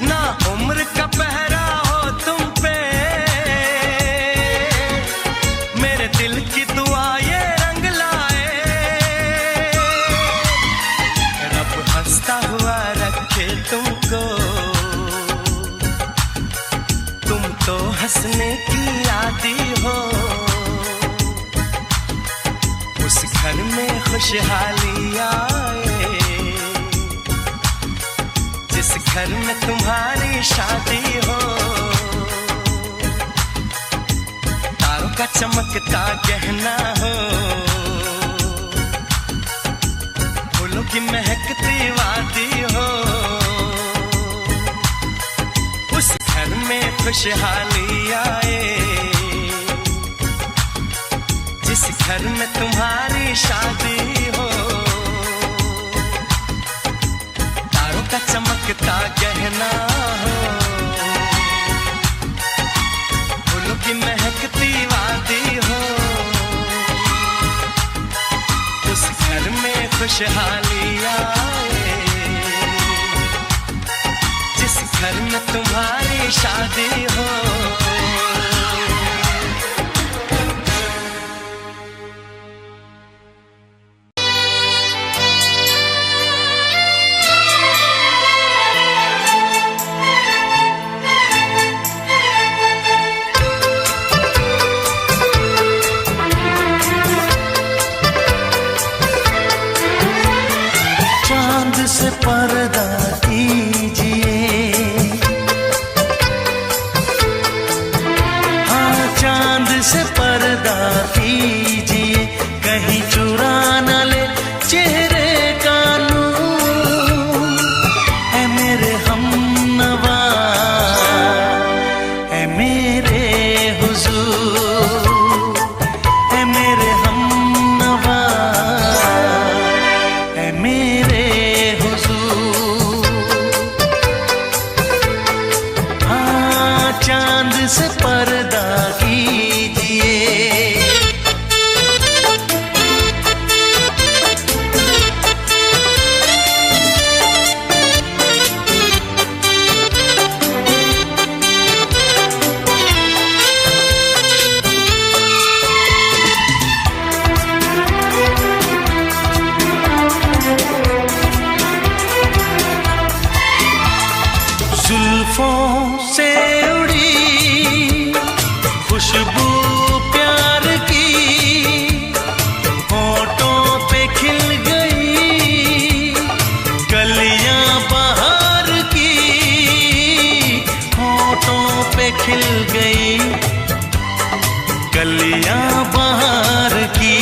ना उम्र का पहरा हो तुम पे, मेरे दिल की दुआ ये रंग लाए, रब हंसता हुआ रखे तुमको, तुम तो हंसने की आदी हो, उस घर में खुशहाली आए, जिस घर में तुम्हारी शादी हो। तारों का चमकता गहना हो, फूलों की महकती वादी हो, उस घर में खुशहाली आए, जिस घर में तुम्हारी शादी हो। तारों का चमकता गहना हो, फूलों की महकती वादी हो, उस घर में खुशहाली आए, जिस घर में तुम्हारी शादी हो। से पर्दा कीजिए, कहीं चुरा न ले चेहरे का नूर। ऐ मेरे हमनवा, ऐ मेरे हुजूर, ऐ मेरे हमनवा, ऐ मेरे हुजूर। हाँ, चांद से पर्दा कीजिए। जुल्फों से उड़ी खुशबू प्यार की, होठों पे खिल गई कलियां बहार की, होठों पे खिल गई कलियां बहार की।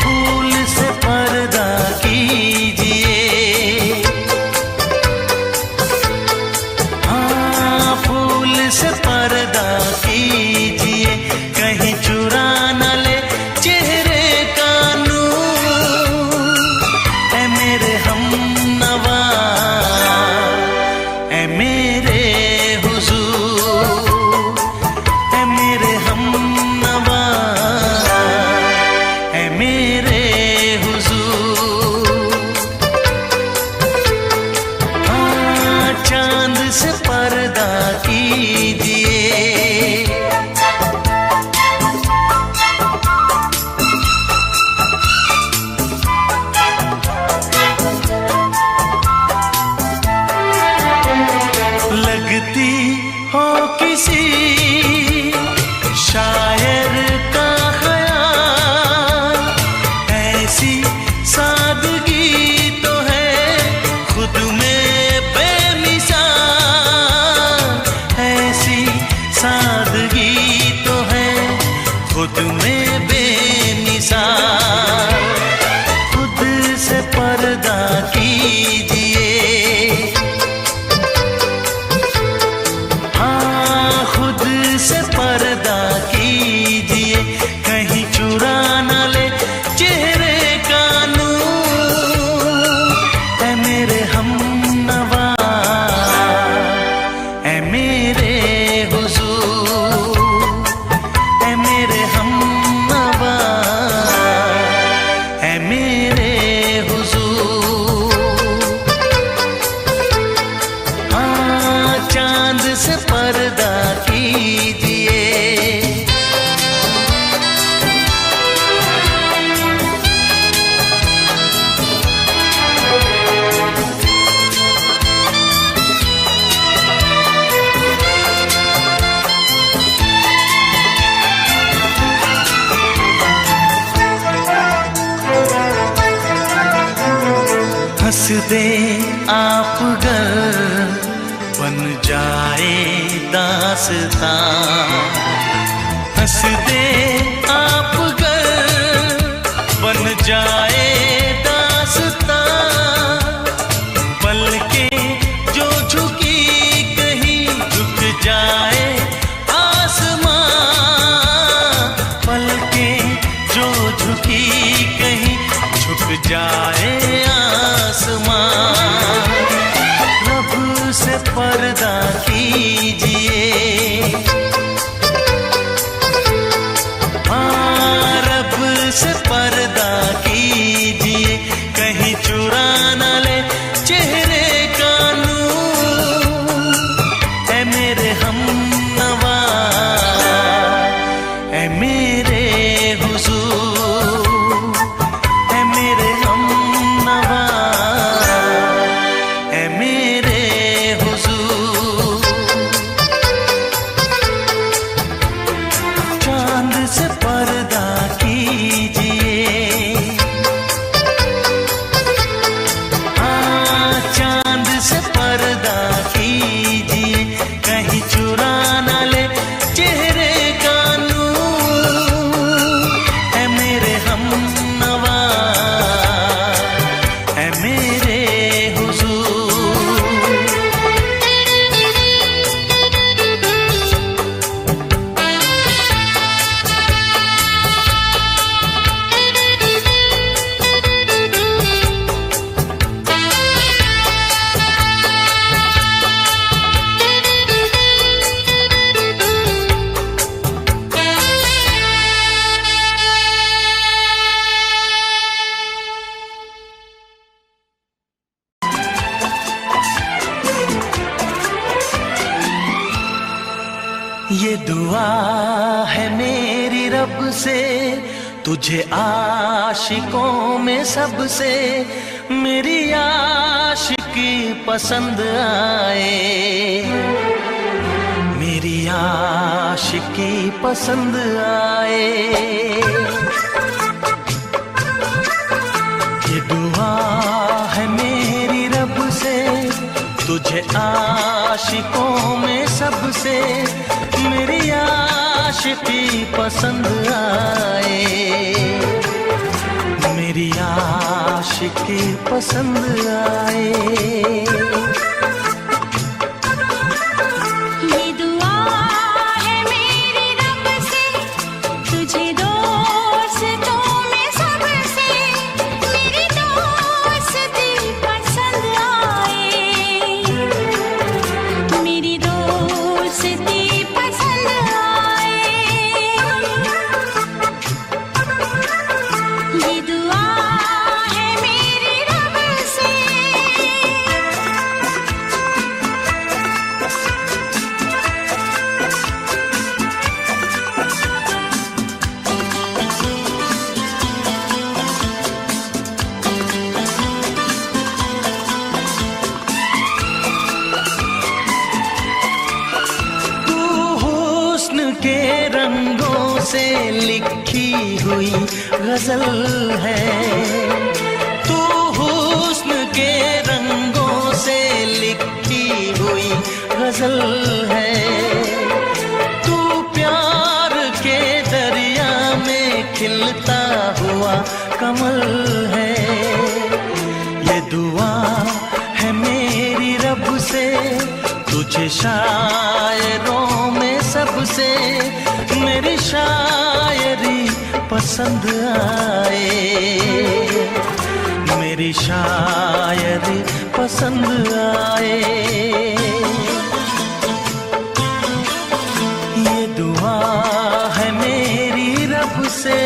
फूल से पर्दा कीजिए, से पर्दा कीजिए, कहीं चुरा न ले चेहरे का नूर। ऐ मेरे हमनवा, ऐ मेरे हुजूर, ऐ मेरे हमनवा, ऐ मेरे हुजूर। हाँ, चांद से पर्दा कीजिए। लगती हो किसी शायर का ख्याल, ऐसी सादगी तो है खुद में बेमिसाल, ऐसी सादगी तो है खुद में बेमिसाल। खुद से पर्दा कीजिए, हाँ, खुद से पर्दा कीजिए, कहीं चुरा न ले चेहरे का नूर। ऐ मेरे हमनवा, ऐ मेरे हुजूर, ऐ मेरे हमनवा, ऐ मेरे हुजूर। हाँ, चांद से पर्दा कीजिए। हंस दे आप गर बन जाए दास्तां, हंस दे आप गर बन जाए दास्तां। पलकें जो झुकी कहीं झुक जाए आसमां, पलकें जो झुकी कहीं झुक जाए आसमां। रब से पर्दा कीजिए, हाँ, रब से पर्दा कीजिए, कहीं चुरा न ले चेहरे का नूर। ऐ मेरे हमनवा, ऐ मेरे हुजूर, ऐ मेरे हम ये दुआ है मेरी रब से, तुझे आशिकों में सबसे मेरी आशिकी पसंद आए, मेरी आशिकी पसंद आए। ये दुआ है मेरी रब से, तुझे आशिकों में सबसे मेरी आशिकी पसंद आए, मेरी आशिकी पसंद आए। के रंगों से लिखी हुई गजल है, तू हुस्न के रंगों से लिखी हुई गजल है, तू प्यार के दरिया में खिलता हुआ कमल है। ये दुआ है मेरी रब से, तुझे शायरों में सबसे मेरी शायरी पसंद आए, मेरी शायरी पसंद आए। ये दुआ है मेरी रब से।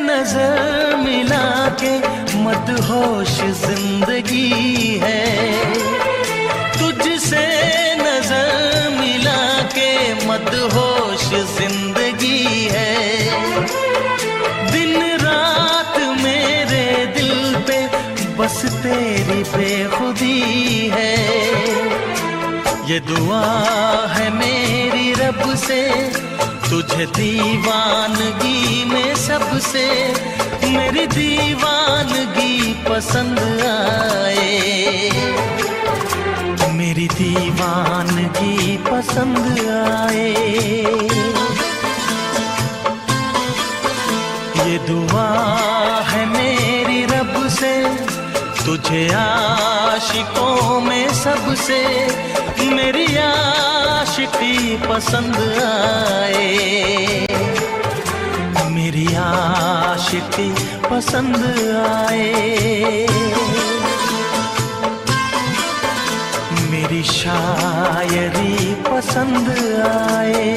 नजर मिला के मदहोश जिंदगी है, तुझसे नजर मिला के मदहोश जिंदगी है। दिन रात मेरे दिल पे बस तेरी बेखुदी है। ये दुआ है मेरी रब से, तुझे दीवानगी में सबसे मेरी दीवानगी पसंद आए, मेरी दीवानगी पसंद आए। ये दुआ है मेरी रब से, तुझे आशिकों में सबसे मेरी आशिकी पसंद आए, मेरी आशिकी पसंद आए, मेरी शायरी पसंद आए,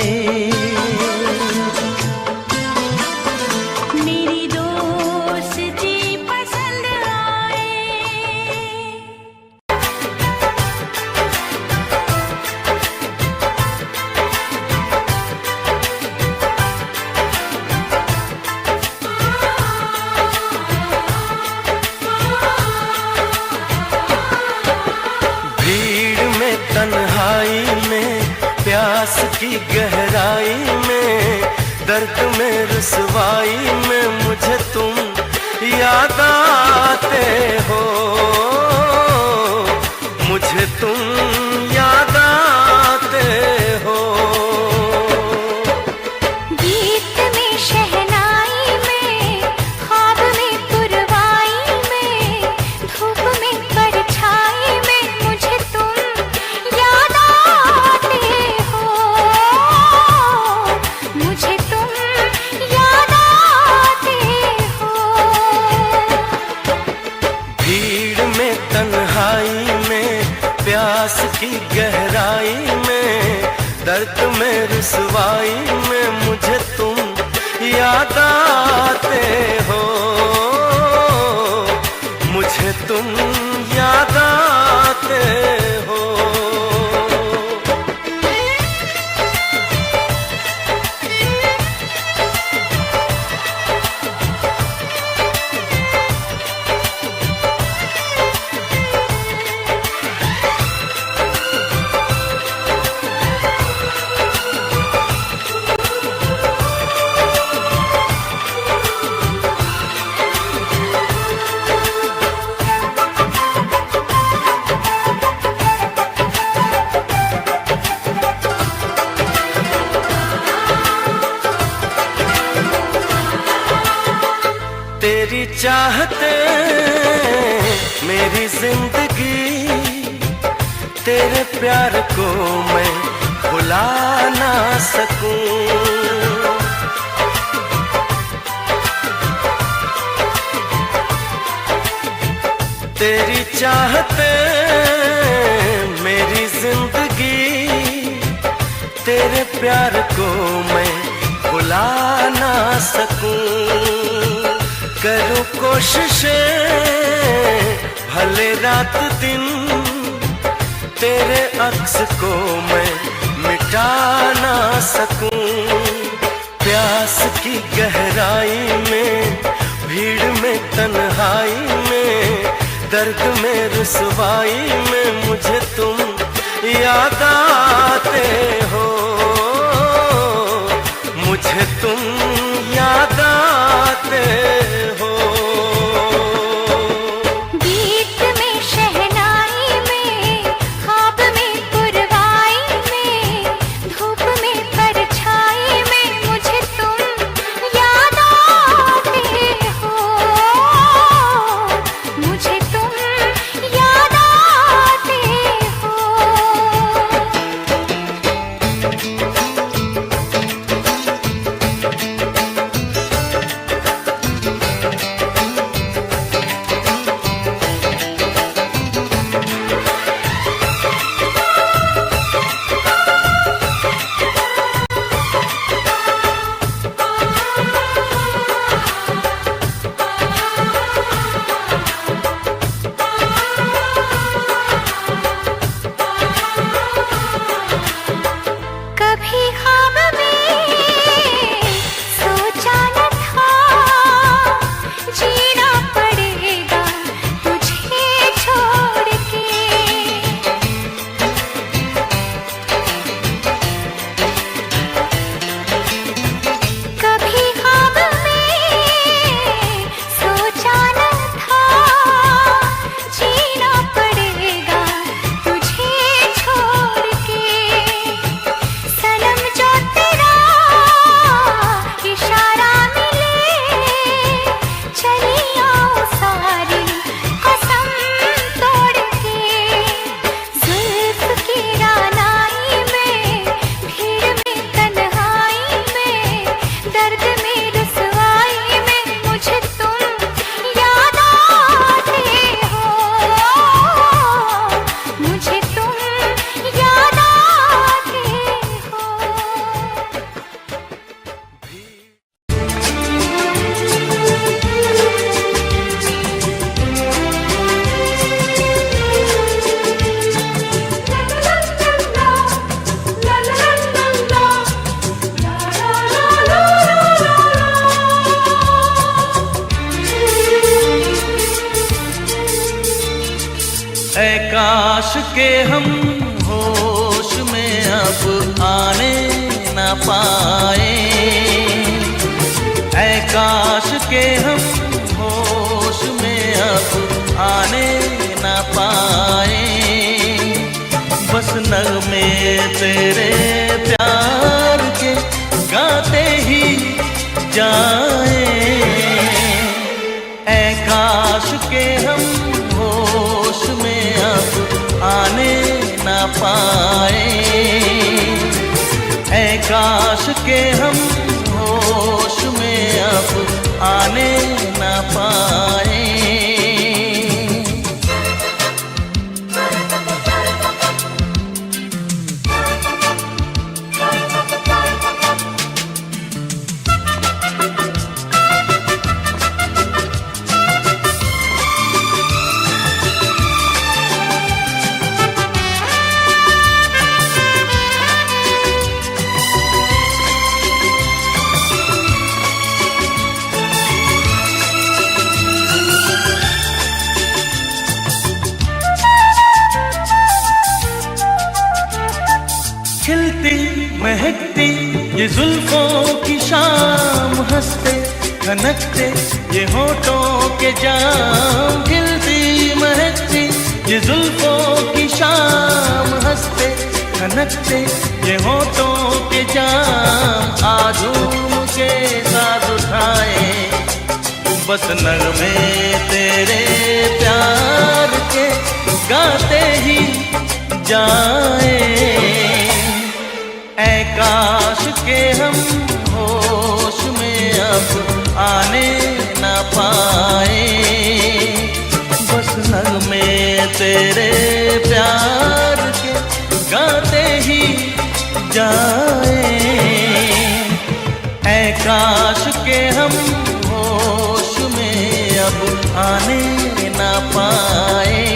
मेरी दोस्ती पसंद आए। भीड़ में तन्हाई में प्यास की गहराई में दर्द में रुसवाई में मुझे तुम याद आते हो, मुझे तुम याद आते हो। गीत में शहनाई में ख्वाब में पुरवाई में धूप में परछाई में मुझे तुम याद आते हो, मुझे तुम याद आते हो। भीड़ में तन्हाई में प्यास की गहराई में दर्द में रुसवाई में मुझे तुम याद आते हो, मुझे तुम याद आते हो। तेरी चाहते मेरी जिंदगी, तेरे प्यार को मैं भुला ना सकूं। तेरी चाहते मेरी जिंदगी, तेरे प्यार को मैं भुला ना सकूं। करूं कोशिशें भले रात दिन, तेरे अक्स को मैं मिटा ना सकूं। प्यास की गहराई में भीड़ में तन्हाई में दर्द में रुसवाई में मुझे तुम याद आते हो, मुझे तुम याद आते हो। गीत में शहनाई में ख्वाब में पुरवाई में धूप में परछाई में मुझे तुम याद आते हो, मुझे तुम याद आते हो। के हम होश में अब आने न पाए, ऐ काश के हम होश में अब आने न पाए। बस नगमे तेरे प्यार के गाते ही जाए, ऐ काश के हम होश में अब आने न पाए, ऐ काश के हम होश में अब आने न पाए। खिलती महकती ये जुल्फों की शाम, हंसते खनकते ये होठों के जाम। खिलती महकती ये जुल्फों की शाम, हंसते खनकते ये होठों के जाम। आजूम के साथ उठाए बस नगमे तेरे प्यार के गाते ही जाए, ऐ काश के हम होश में अब आने न पाए। बस नगमे तेरे प्यार के गाते ही जाए, ऐ काश के हम होश में अब आने न पाए।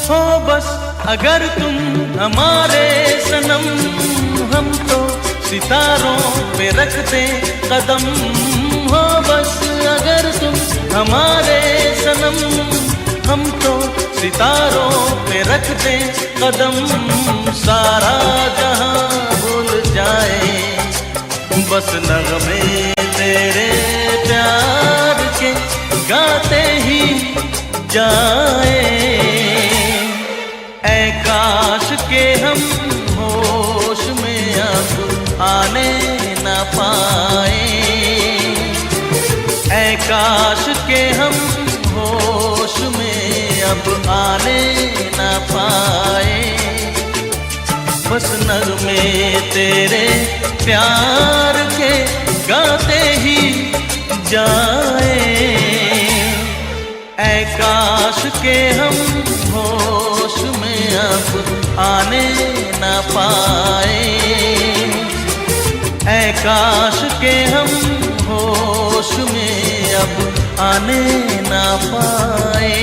हो बस अगर तुम हमारे सनम, हम तो सितारों पे रखते कदम। हो बस अगर तुम हमारे सनम, हम तो सितारों पे रखते कदम। सारा जहां भूल जाए बस नगमे तेरे प्यार के गाते ही जाए, ऐ काश के हम होश में अब आने न पाए, ऐ काश के हम होश में अब आने न पाए। बस नगमे तेरे प्यार के गाते ही जाए, ऐ काश के हम होश में अब आने न पाए, ऐ काश के हम होश में अब आने न पाए।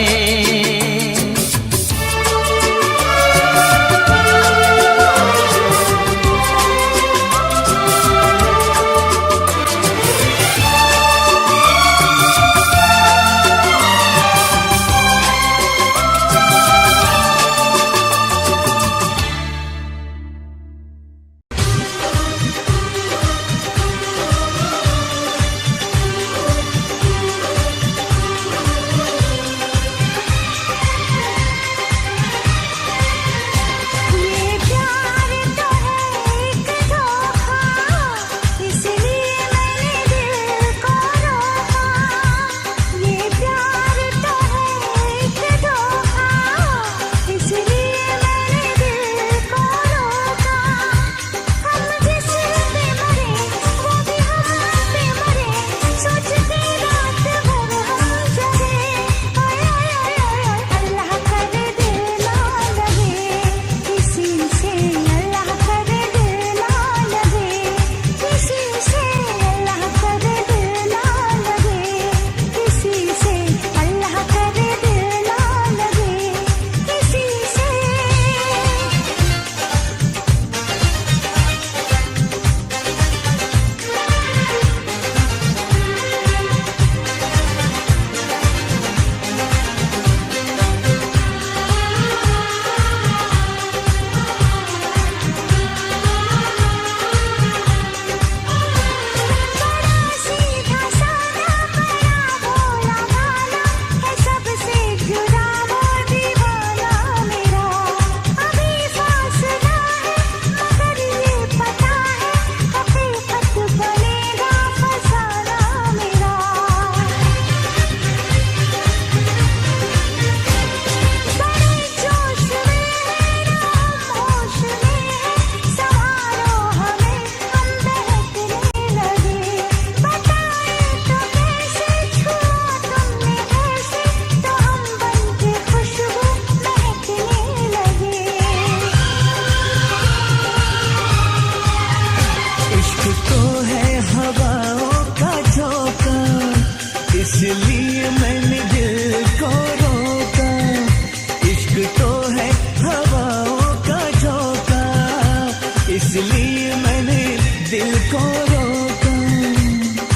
दिल को रोका।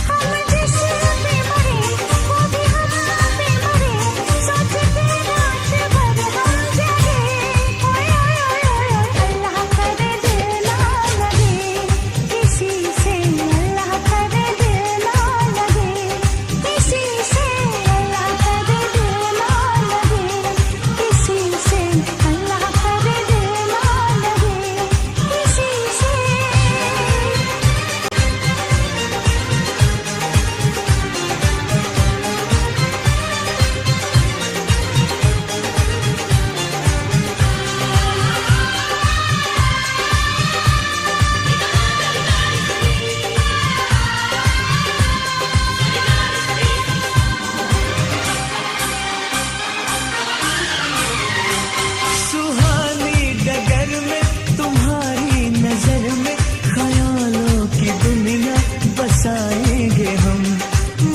हम जिस पे मरे वो भी हम पे मरे, सोच के रात भर हम जगे। ओए ओए ओए ओए अल्लाह करे दिल ना लगे किसी से, अल्लाह करे दिल ना लगे किसी से, अल्लाह करे दिल ना लगे किसी से, अल्लाह करे दिल ना लगे किसी से। सुहानी डगर में तुम्हारी नजर में ख्यालों की दुनिया बसाएंगे हम।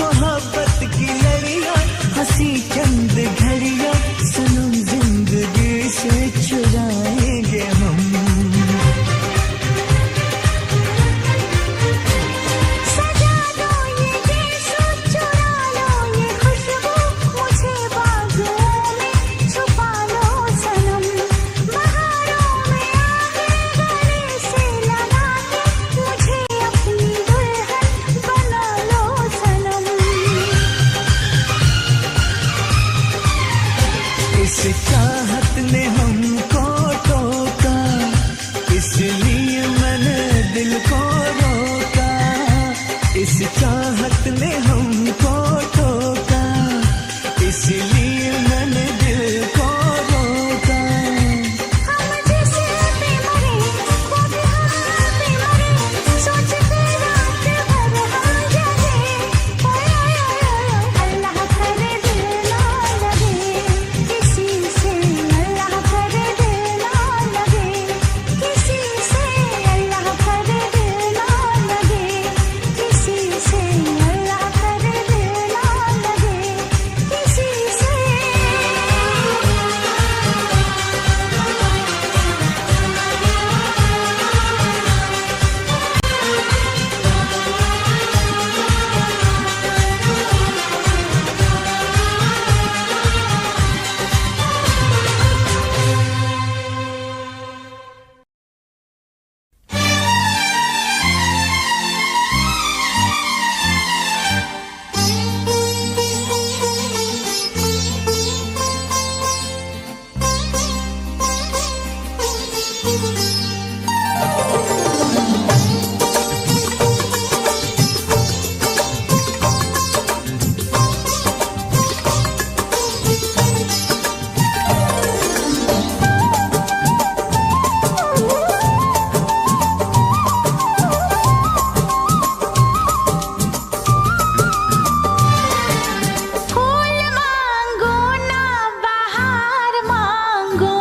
मोहब्बत की लड़ियां हंसी चंद घड़ियां सनम जिंदगी से चुराएंगे हम। सजा दो ये गीत, चुरा लो ये खुशबू, मुझे बागों में छुपा लो सनम। बहारों में आके गले से लगा के मुझे अपनी दुल्हन बना लो सनम। इस चाहत ने हमको टोका, इसलिए मैंने दिल को रोका। इस चाहत ने हमको टोका, इसलिए मैंने दिल को रोका। हम जिस पे मरे वो भी हम पे मरे, सोच के रात भर हम जगे। ओए ओए ओए ओए अल्लाह करे दिल ना लगे किसी से, अल्लाह करे दिल ना लगे किसी से, अल्लाह करे दिल ना लगे किसी से, अल्लाह करे दिल ना लगे किसी से। फूल मांगो ना बहार मांगो,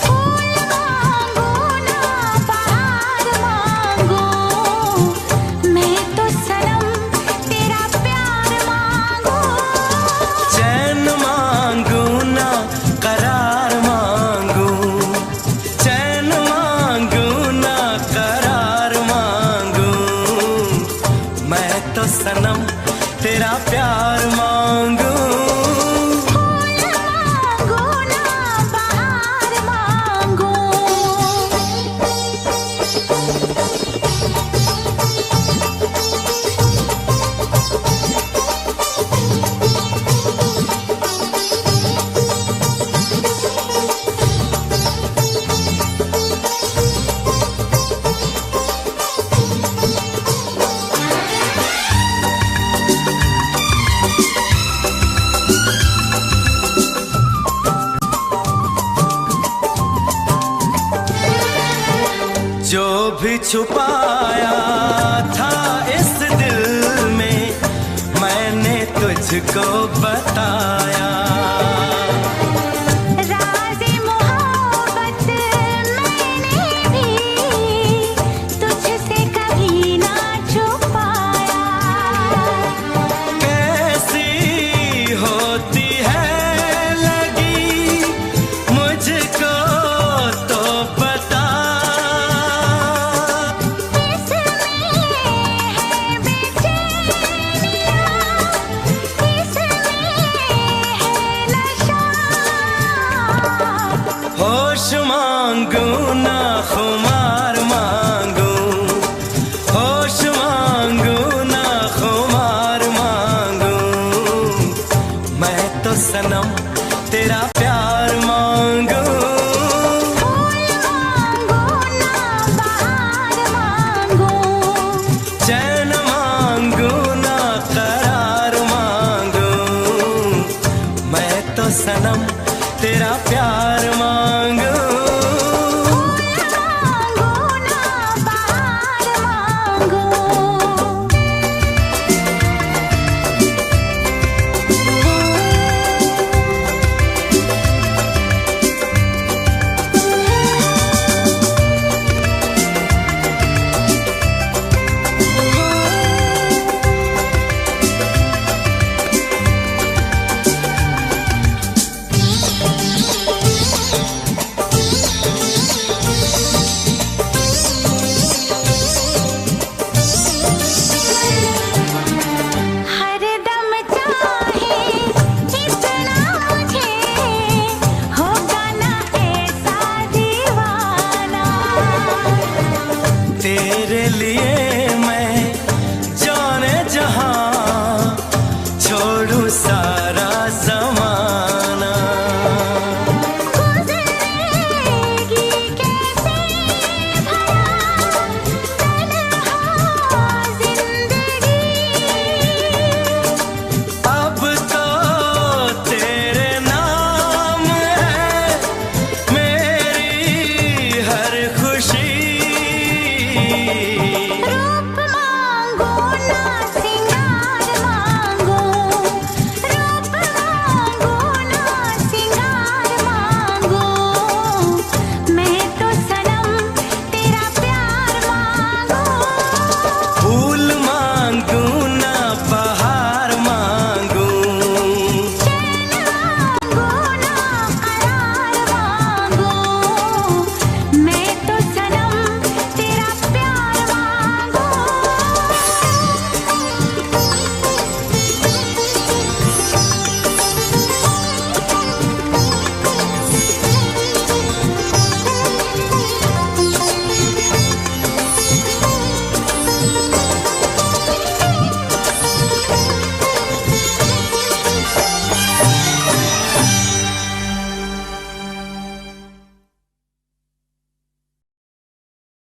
फूल मांगो ना बहार मांगो, मैं तो सनम तेरा प्यार मांगू। चैन मांगू ना करार मांगू, चैन मांगू ना करार मांगू, मैं तो सनम तेरा प्यार मांगू। फूल मांगो ना बहार मांगो। जो भी छुपाया था इस दिल में मैंने तुझको बताया। राज़े मोहब्बत मैंने भी तुझसे कभी ना छुपाया। कैसी होती है लगी मुझको होश मांगू ना खुमा